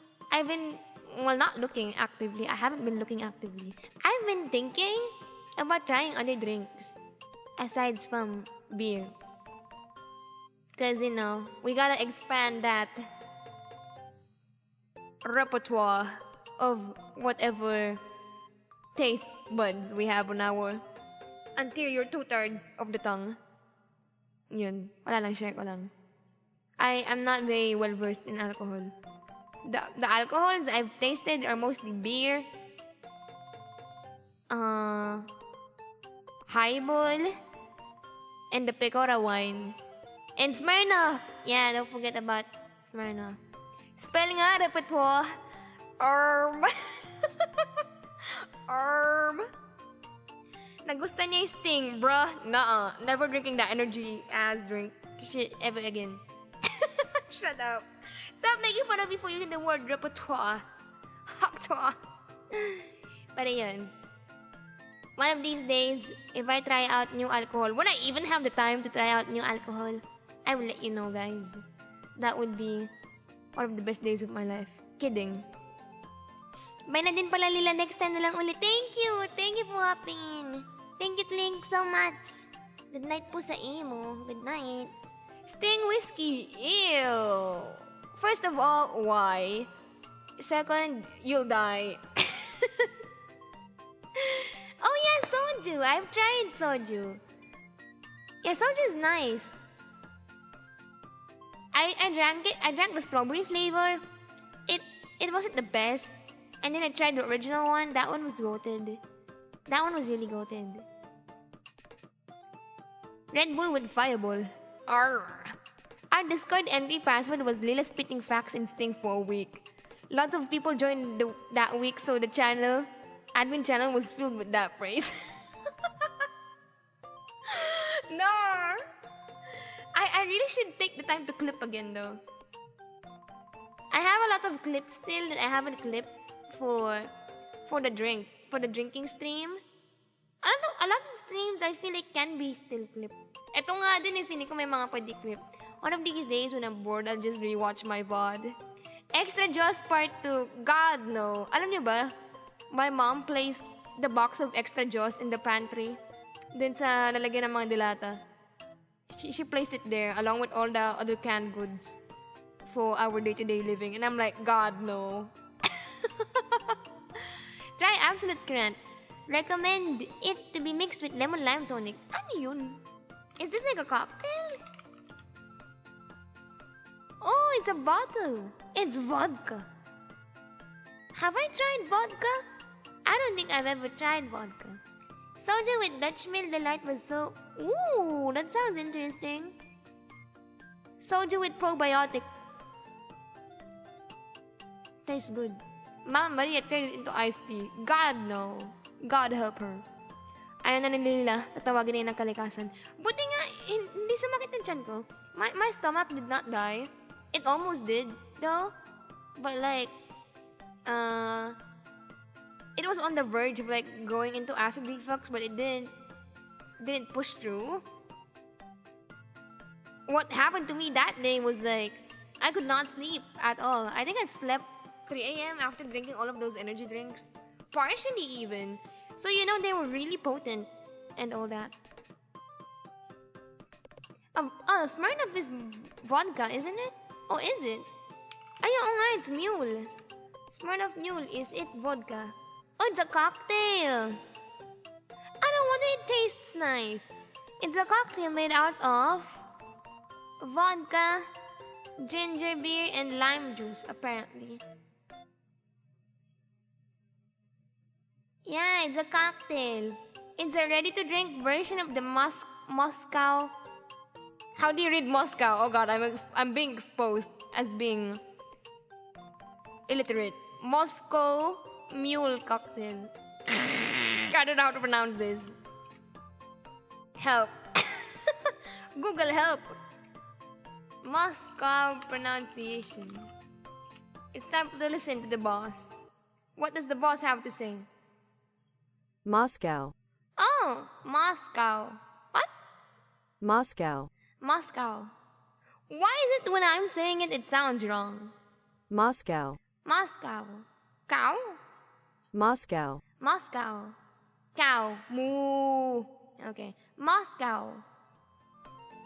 actively. I've been thinking about trying other drinks aside from beer. Because, you know, we gotta expand that repertoire of whatever taste buds we have on our anterior 2/3 of the tongue. Yun. Wala lang, share ko lang. I am not very well versed in alcohol. The alcohols I've tasted are mostly beer, highball, and the Pecora wine. And Smirnoff! Yeah, don't forget about Smirnoff. Spell nga, repertoire. Arm. Nagustuhan niya yung Sting, bruh. Nuh-uh. Never drinking that energy as drink shit ever again. Shut up. Stop making fun of me for using the word repertoire. Repertoire. Pero yun. One of these days, if I try out new alcohol, when I even have the time to try out new alcohol, I will let you know, guys. That would be one of the best days of my life. Kidding. Bye na din pala, Lila. Next time na lang ulit. Thank you. Thank you for hopping in. Thank you, Link, so much. Good night po sa imo. Good night. Sting whiskey. Ew. First of all, why? Second, you'll die. Oh yeah, soju. I've tried soju. Yeah, soju is nice. I drank it. I drank the strawberry flavor. It wasn't the best. And then I tried the original one. That one was goated. That one was really goated. Red Bull with Fireball. Arr. Our Discord entry password was Lila spitting facts in Sting for a week. Lots of people joined that week, so the admin channel was filled with that praise. No! I really should take the time to clip again though. I have a lot of clips still that I haven't clipped for the drinking stream. I don't know, a lot of streams I feel like can be still clipped. Eto nga din feeling ko may mga pwede clip. One of these days when I'm bored, I'll just rewatch my VOD. Extra Jaws Part 2. God, no. Alam niyo ba? My mom placed the box of Extra Jaws in the pantry. Dun sa lalagyan ng mga dilata. She placed it there along with all the other canned goods for our day-to-day living. And I'm like, God, no. Try Absolute Current. Recommend it to be mixed with lemon lime tonic. Ano yun? Is this like a cocktail? Oh, it's a bottle. It's vodka. Have I tried vodka? I don't think I've ever tried vodka. Soju with Dutch Mill Delight was so... Ooh, that sounds interesting. Soju with probiotic. Tastes good. Mama Maria turned it into iced tea. God, no. God help her. Ayaw na ni Lila. Tatawagin niya ng kalikasan. Buti nga, hindi sumakit ang tiyan ko. My stomach did not die. It almost did, though. But like, it was on the verge of like going into acid reflux, but it didn't push through. What happened to me that day was like, I could not sleep at all. I think I slept 3 a.m. after drinking all of those energy drinks. Partially even. So you know they were really potent and all that. Smirnoff is vodka, isn't it? Oh, is it? Ayun nga, it's mule. Smirnoff mule, is it vodka? Oh, it's a cocktail. I don't wonder it tastes nice. It's a cocktail made out of vodka, ginger beer, and lime juice, apparently. Yeah, it's a cocktail. It's a ready-to-drink version of the Moscow. How do you read Moscow? Oh god, I'm being exposed as being illiterate. Moscow Mule Cocktail. I don't know how to pronounce this. Help. Google help. Moscow pronunciation. It's time to listen to the boss. What does the boss have to say? Moscow. Oh, Moscow. What? Moscow. Moscow. Why is it when I'm saying it, it sounds wrong? Moscow. Moscow. Cow? Moscow. Moscow. Cow. Moo. Okay. Moscow.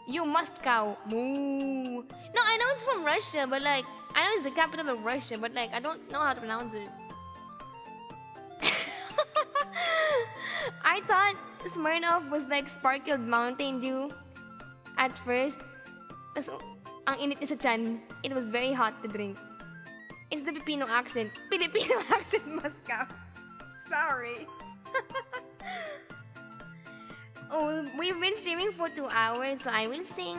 You must cow. Moo. No, I know it's from Russia, but like, I know it's the capital of Russia, but like, I don't know how to pronounce it. I thought Smirnoff was like sparkled Mountain Dew at first. So, ang init niya sa tiyan, it was very hot to drink. It's the Filipino accent. Filipino accent, Moscow. Sorry. Oh, we've been streaming for 2 hours, so I will sing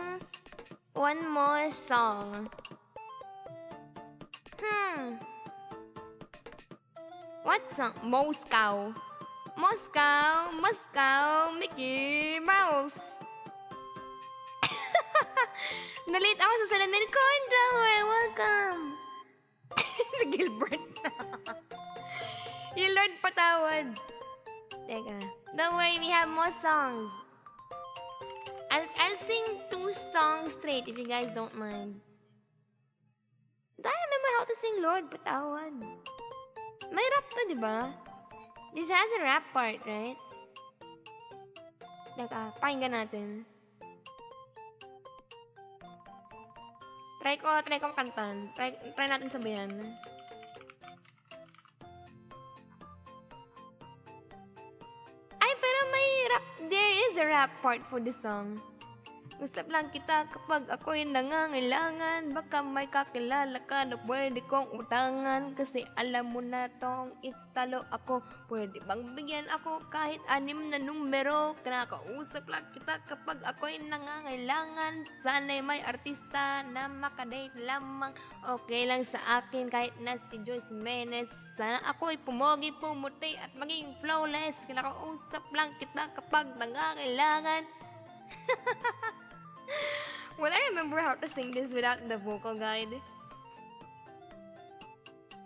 one more song. What song? Moscow. Moscow, Moscow, Mickey Mouse. Nalit ako sa salamin. Condor, welcome. Si Gilbert. Yung Lord Patawad. Teka. Don't worry, we have more songs. I'll sing 2 songs straight if you guys don't mind. I remember how to sing Lord Patawad. May rap to, di ba? This has a rap part, right? Teka, pakinggan natin. Try ko kantan. Try natin sabihan. Ay, pero may rap. There is a rap part for the song. Gusto lang kita kapag ako'y nangangailangan. Baka may kakilala ka na pwede kong utangan. Kasi alam mo na tong it's talo ako. Pwede bang bigyan ako kahit 6 na numero? Kinakausap lang kita kapag ako'y nangangailangan. Sana'y may artista na makadate lamang. Okay lang sa akin kahit na si Joyce Jimenez. Sana ako'y pumogi, pumuti at maging flawless. Kinakausap lang kita kapag nangangailangan. Well, I remember how to sing this without the vocal guide.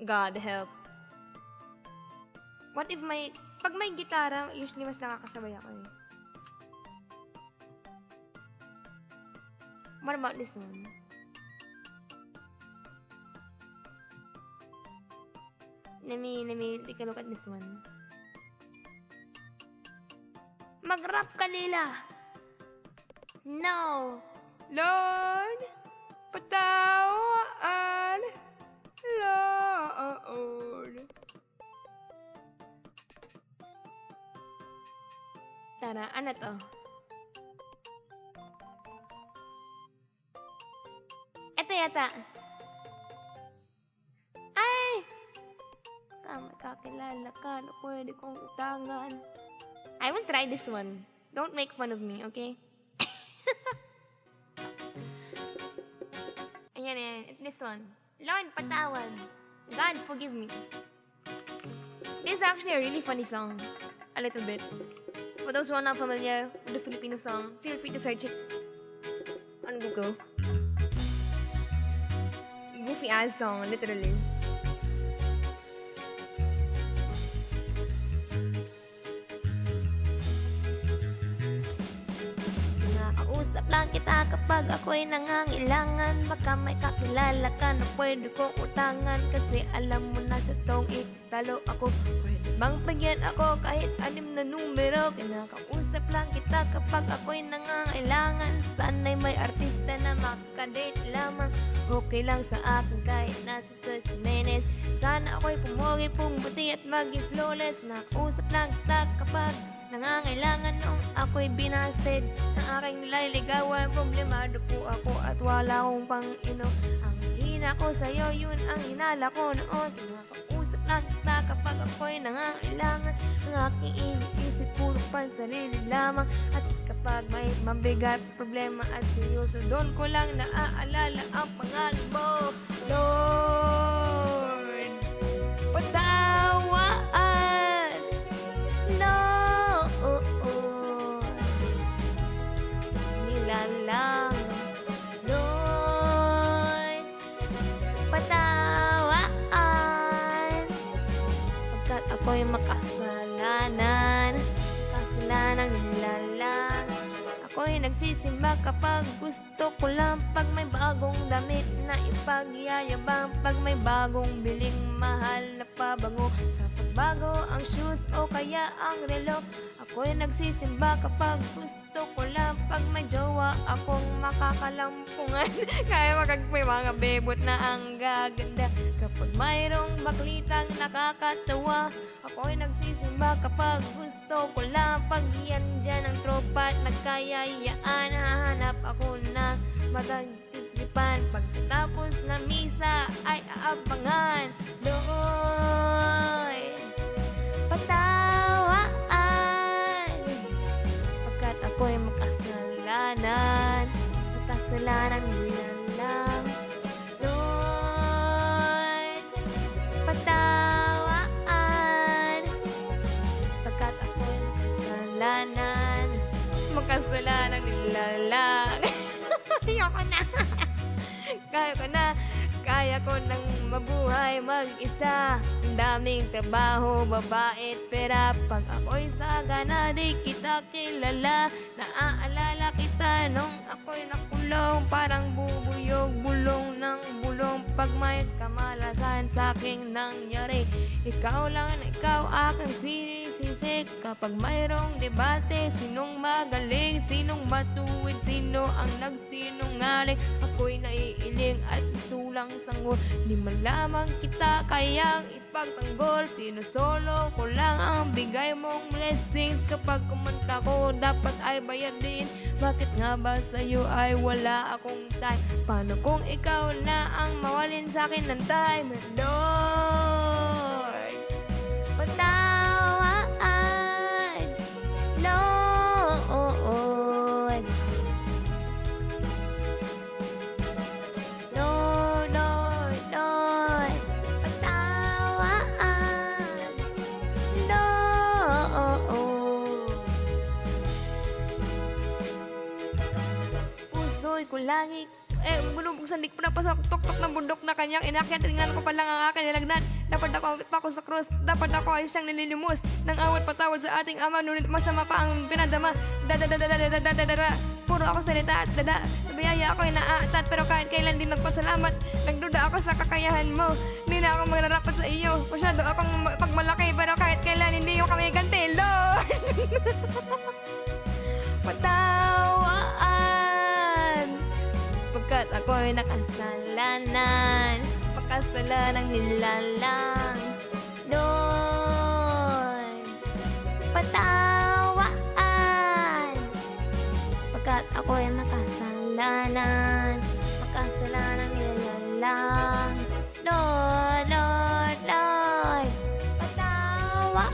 God help. What if pag may gitara, usually mas nakakasabay ako eh. What about this one? Let me take a look at this one. Mag-rap ka, Lila! No! Lord, patawaan, Lord. Tara, ano to? Ito yata. Ay! Kakilala ka na pwede kong utangan. I will try this one. Don't make fun of me, okay? Ayan. This one. Lord, patawad. God, forgive me. This is actually a really funny song. A little bit. For those who are not familiar with the Filipino song, feel free to search it on Google. Goofy ass song, literally. Nakausap lang kita kapag ako'y nangangailangan. Baka may kakilala ka na pwede kong utangan. Kasi alam mo na sa tong it's talo ako. Pwede bang bigyan ako kahit 6 na numero? Kinakausap lang kita kapag ako'y nangangailangan. Sana'y may artista na makadate lamang. Okay lang sa akin kahit nasa Joyce Jimenez. Sana ako'y pumogi, pumuti at maging flawless. Nakausap lang kita kapag nangangailangan noong ako'y binasted ng aking nililigawan. Problemado po ako at wala akong pang-ino. Ang hina ko sa'yo, yun ang hinala ko noon. Kinakausap lang kita kapag ako'y nangangailangan. Ang aking iniisip puro pansarili lamang. At kapag may mabigat problema at seryoso, doon ko lang naaalala ang pangalan mo. Lord, patawaan. Lang Lord, patawaan. Pagkat ako'y makasalanan, nilalang. Ako'y nagsisimba kapag gusto ko lang. Pag may bagong damit na ipagyayabang. Pag may bagong biling mahal na pabango. Kapag bago ang shoes o kaya ang relo. Ako'y nagsisimba kapag gusto ko lang. Pag may jowa akong makakalampungan. Kaya may mga bebot na ang gaganda. Kapag mayroong baklitang nakakatawa. Ako'y nagsisimba kapag gusto ko lang. Pag yan dyan ang tropa at nagkayayaan. Hahanap ako na matagtipan. Pagkatapos na misa ay aabangan. Lord, patawaan. Pagkat ako'y makasalanan. Makasalanan lang. Lord, patawaan. Pagkat Makasalanan nilalang. Ayoko na. Kaya ko nang mabuhay mag-isa. Ang daming trabaho, babait, pera. Pag ako'y sagana, di kita kilala. Naaalala kita nung ako'y nakulong. Parang bubuyog, bulong ng bulong. Pag may kamalasan sa aking nangyari, ikaw lang na ikaw aking sinisisi. Kapag mayroong debate, sinong magaling, sinong matuwid, sino ang nagsinungaling. Ako'y naiiling at isulang sanggol. Di malamang kita kayang ipagtanggol. Sinusolo ko lang ang bigay mong blessings. Kapag kumanta ko, dapat ay bayad din. Bakit nga ba sa'yo ay wala akong time? Paano kung ikaw na ang mawalin sa'kin ng time? Lord, patawaan, Lord. Lord, Lord, Lord, patawaan, Lord. Puso'y kulangit, buksan di ko na pa sa tuktok ng bundok na kanyang inakyat. Tingnan ko pa lang ang aking nilagnat. Dapat ako pa ako sa krus. Dapat ako ay siyang nililimos ng awat patawad sa ating ama. Ngunit masama pa ang pinadama. Da. Puro ako salita at dada. Biyaya ako ay naaatat. Pero kahit kailan din nagpasalamat. Nagduda ako sa kakayahan mo. Hindi na ako magrarapat sa iyo. Masyado akong pagmalaki. Pero kahit kailan hindi mo kami ganti, Lord. Patawaan, pagkat ako'y nakasalanan. Pagkasalanang nilalang, Lord. Patawaan, pagkat ako'y makasalanan. Pagkasalanang nilalang, Lord, Lord, Lord. Patawaan,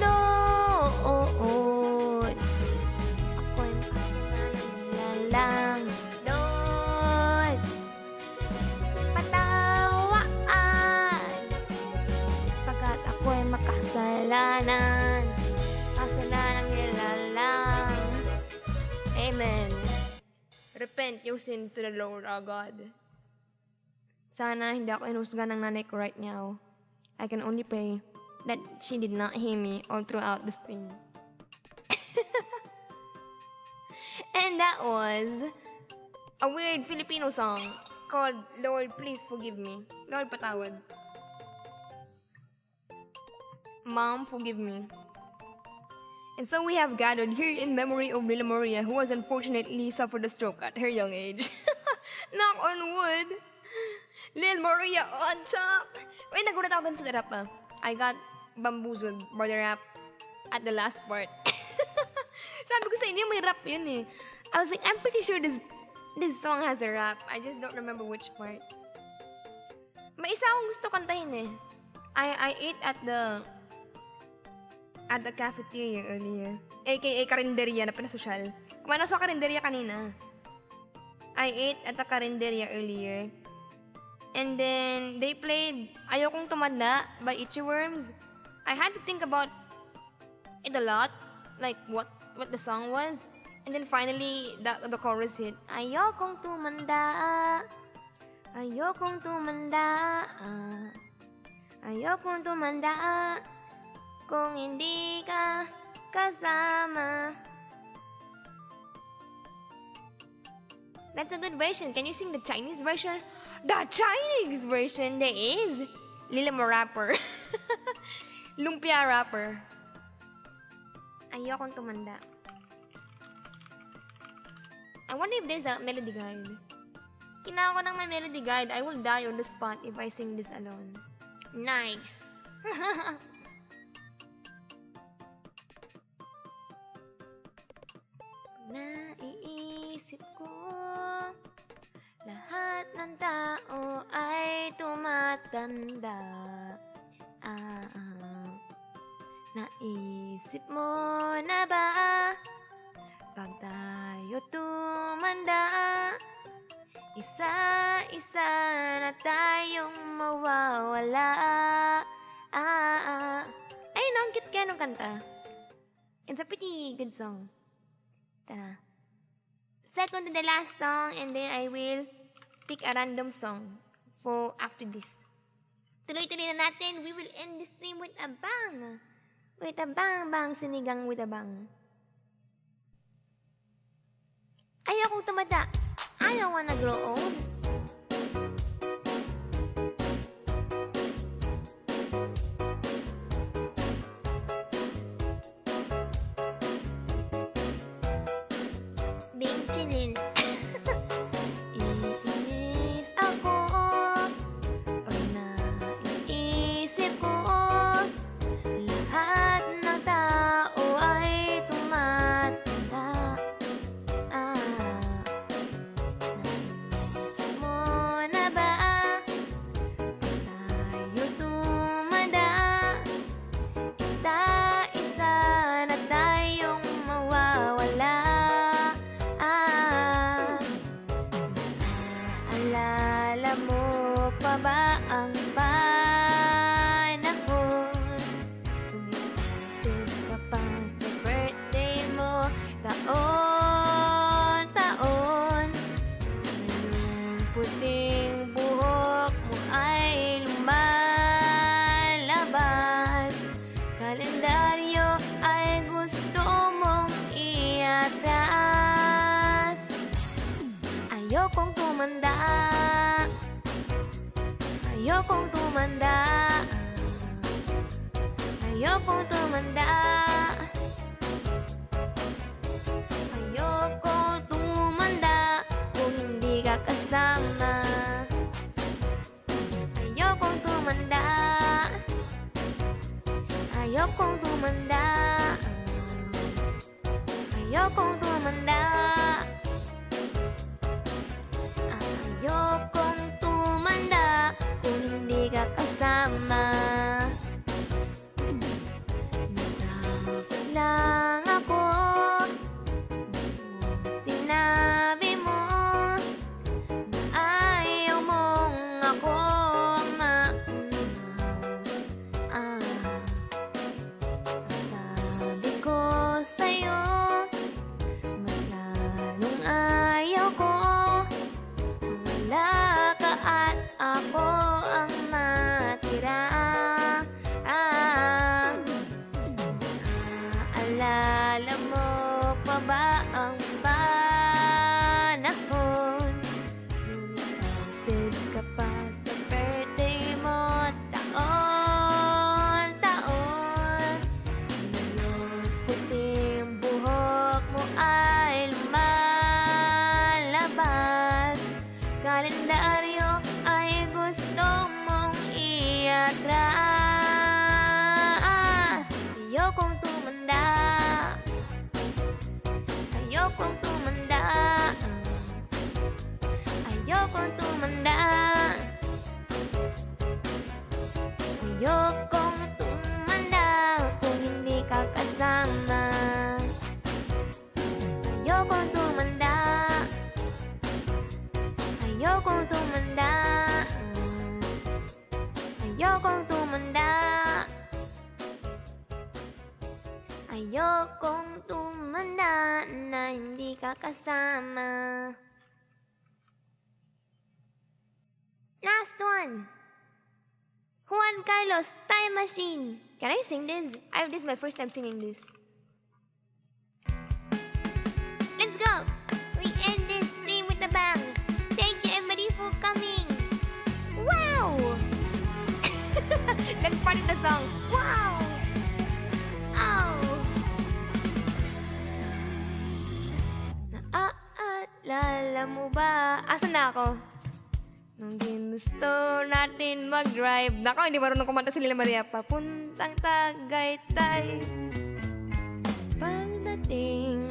Lord. Ako'y makasalanan nilalang, Lord. Patawaan, pagkat ako'y makasalanan. Kasalanan nilalang. Amen. Repent your sins to the Lord our God. Sana hindi ako inusgan ng nanay ko right now. I can only pray that she did not hear me all throughout this thing. And that was a weird Filipino song called Lord, Please Forgive Me. Lord, patawad. Mom, forgive me. And so we have gathered here in memory of Lila Maria, who was unfortunately suffered a stroke at her young age. Knock on wood. Lil Maria on top. Wait, nagulat ako dun sa rap ah. I got bamboozled by the rap at the last part. Sabi ko sa inyo, may rap yun eh. I was like, I'm pretty sure this song has a rap. I just don't remember which part. May isa akong gusto kantahin eh. I ate at the cafeteria earlier. AKA karinderya na pinasosyal. Kumana sa karinderya kanina. I ate at the karinderya earlier. And then, they played Ayokong Tumanda by Itchy Worms. I had to think about it a lot. Like, what the song was. And then finally, the chorus hit. Ayokong tumanda. Ayokong tumanda. Ayokong tumanda. Kung hindi ka kasama. That's a good version. Can you sing the Chinese version? The Chinese version, there is Lila rapper. Lumpia rapper. Ayokong tumanda. I wonder if there's a melody guide. Kailangan ko ng may melody guide. I will die on the spot if I sing this alone. Nice. Naiisip ko, lahat ng tao ay tumatanda. Naisip mo na ba, pag tayo tumanda, isa-isa na tayong mawawala. Ay, no, ang cute kaya nung kanta. It's a pretty good song. Tara. Second to the last song, and then I will pick a random song for after this. Tuloy-tuloy na natin. We will end the stream with a bang. With a bang, bang, sinigang with a bang. Ayokong tumanda. I don't wanna grow old. Being chillin'. Iinis ako pag naiisip ko lahat ng tao ay tumatanda. Naisip mo na ba pag tayo tumanda, isa-isa na tayong mawawala. Naalala mo pa ba ang panahon kung excited ka pa sa birthday mo taon-taon? Ngayong puting buhok mo ay lumalabas, kalendaryo ay gusto mong iatras. Ayokong tumanda. Ayokong tumanda. Ayokong tumanda. Ayokong tumanda kung hindi ka kasama. Ayokong tumanda. Ayokong tumanda. Ayokong tumanda. Ayokong tumanda kung hindi ka kasama. Natakot lang ako nung sinabi mo na ayaw mong ako maunaw. Sabi ko sa'yo, mas lalong ayaw ko wala ka at ako ang matira. Naalala mo pa ba ang panahon nung excited ka pa sa birthday mo taon-taon? Ngayong puting buhok mo ay lumalabas, kalendaryo ay gusto mong iatras. Ayokong tumanda. Ayokong tumanda. Ayokong tumanda. Ayokong tumanda kung hindi ka kasama. Ayokong tumanda. Ayokong tumanda. Ayokong tumanda. Ayokong tumanda na hindi ka kasama. Last one. Juan Carlos, Time Machine. Can I sing this? This is my first time singing this. Let's go. We end this stream with a bang. Thank you everybody for coming. Wow! That's part of the song. Wow! Oh! Naaalala mo ba? Asan na ako? Nung ginusto natin mag-drive. Nako, hindi marunong kumanta si Lila Maria. Papuntang Tagaytay. Pagdating,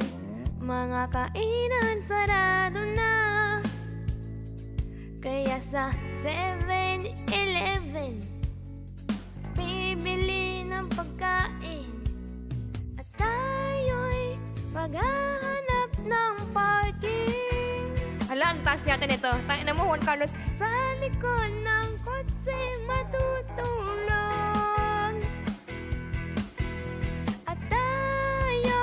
mga kainan sarado na. Kaya sa 7-Eleven, bibili ng pagkain. At tayo'y maghahanap ng parking. Hala, ang taas yata nito. Tayo na mo, Juan Carlos. Sa likod ng kotse matutulog. At tayo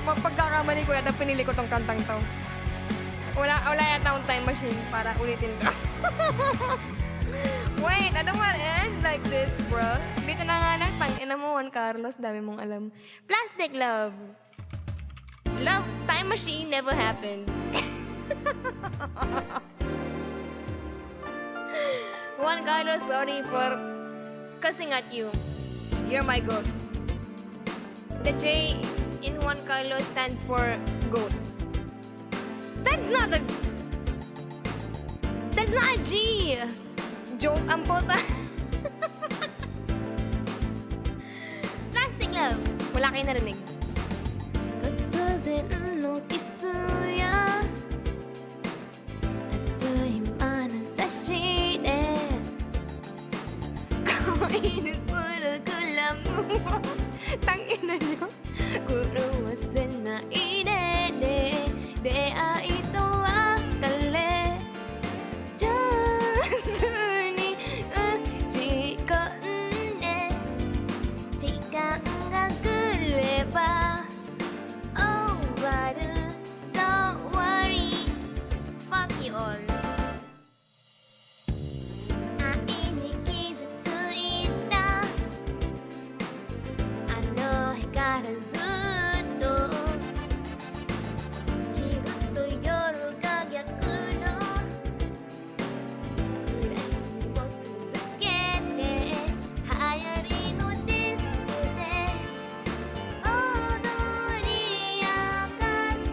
Pagkakamali ko yata, pinili ko tong kantang to. Wala yata akong time machine para ulitin to. Wait, I don't wanna end like this, bro. Dito na nga na, tangina mo, Juan Carlos, dami mong alam. Plastic love. Love, time machine never happened. Juan Carlos, sorry for cussing at you. You're my goat. The J in Juan Carlos stands for goat. That's not a G. Joke ang puta. Plastic love. Wala kayo narinig. 突然のキスや熱い眼差しでKainin ko na kulam mo. Tangina niyo. 狂わせないでね出会いと別れ上手に打ち込んで時間が来れば終わる Don't worry Fuck you all 愛に傷ついたあの日からずっと昼と夜が逆の暮らしを続けて流行りのディスコで踊り明かす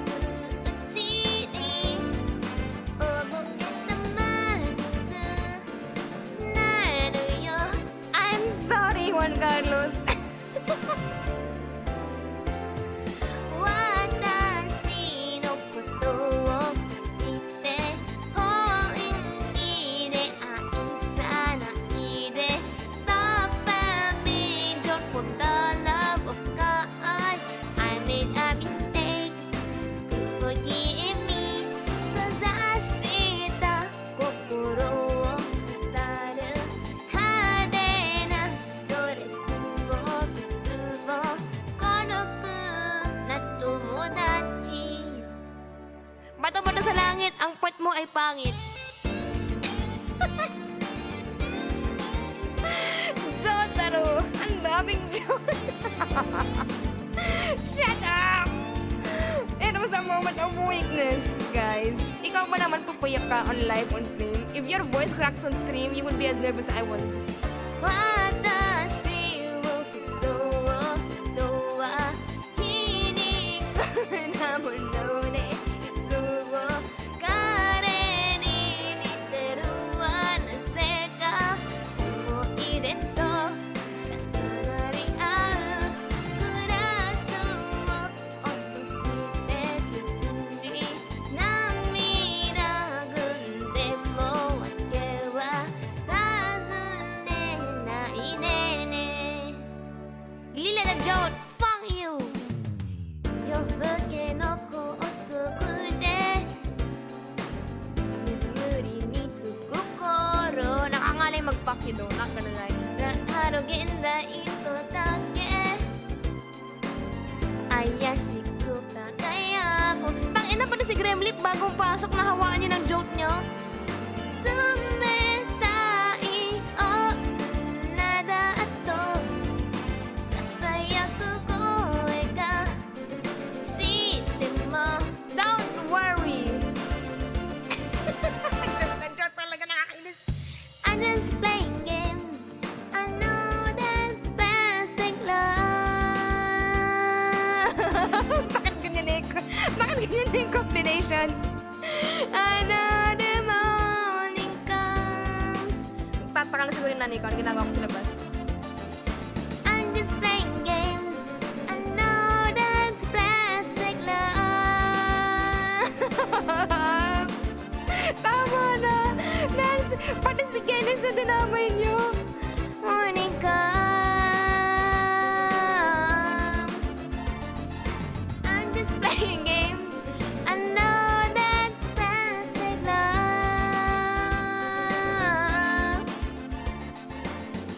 うちに覚えたまずなるよ I'm sorry, Juan Carlos. 私のことを知って本気で愛さないで Stop spamming just for the love of God I made a mistake Please forgive me 閉ざした心を飾る派手なドレスを靴を孤独na tomodachi Bato-bato sa langit, ang puwet mo ay pangit. Jotaro! Ang daming Jot! Shut up! It was a moment of weakness, guys. Ikaw ba naman pupuyak ka on live on stream? If your voice cracks on stream, you would be as nervous as I was. 私をそうとは皮肉なものねそう彼に似てるわなぜか思い出と重なり合うグラスを落として急に涙ぐんでもわけは尋ねないでね Lila the Jolt, fuck you! 夜更けの高速で眠りにつく頃 Nakangalay mag-fuck you though, not gonna lie. ハロゲンライトだけ怪しく輝くTangina pa na si Gremlip bagong pasok na hawaan niya ng joke niya. 冷たい女だとささやく声がしても Don't worry! Joke na joke talaga, nakakainis. I'm just playing games I know that's plastic love Bakit ganyan yung combination? Another morning comes Tataka na siguro yung nanay ko, ano ginagawa ko sa labas. I'm just playing games I know that's plastic love Tama na! Pati si Kenneth na dinamay niyo. Morning come I'm just playing games I know that's plastic love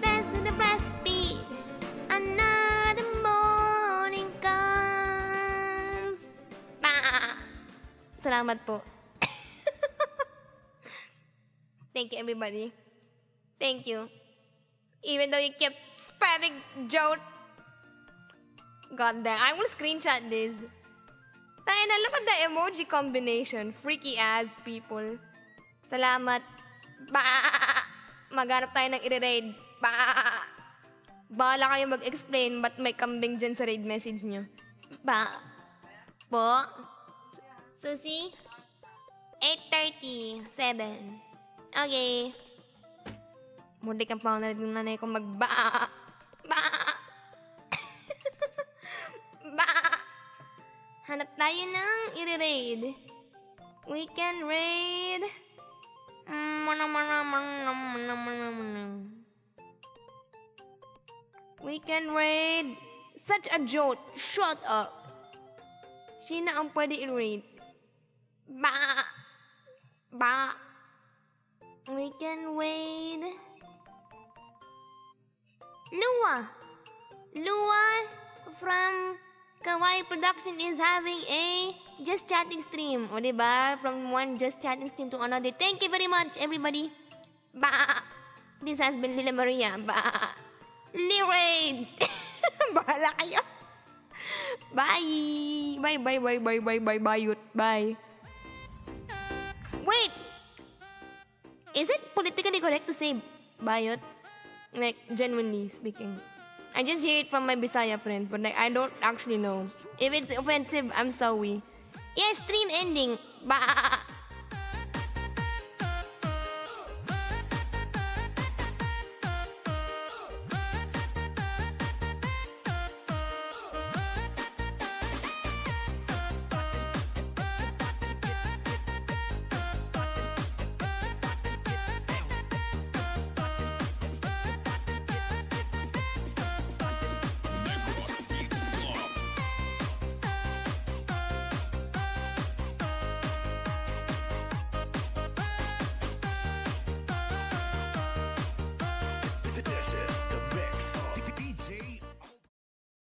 Dancing the plastic beat Another morning comes Salamat po. Thank you, everybody. Thank you. Even though you kept spamming joke. God damn, I will screenshot this. Tayo na, look at the emoji combination. Freaky ass people. Salamat. Ba! Maghanap tayo ng i-raid. Ba! Bahala kayo mag-explain ba't may kambing dyan sa raid message nyo. Ba! Po? Susi? 8:37. Okay. Mundi kang pa narinig ng nanay ko mag-ba! Ba! Ba! Hanap tayo ng i-raid. We can raid. We can raid. Such a joke. Shut up. Sino ang pwede i-raid? Ba! Ba! We can raid. Lua! Lua from Kawaii Production is having a just chatting stream. O diba? From one just chatting stream to another. Thank you very much, everybody. Ba! This has been Lila Maria. Ba! Liraid! Bahala kayo. Bye! Bye, bye, bye, bye, bye, bye, bye, bye. Wait! Is it politically correct to say bayot? Like, genuinely speaking. I just hear it from my Bisaya friends, but like, I don't actually know. If it's offensive, I'm sorry. Yes, stream ending. Ba!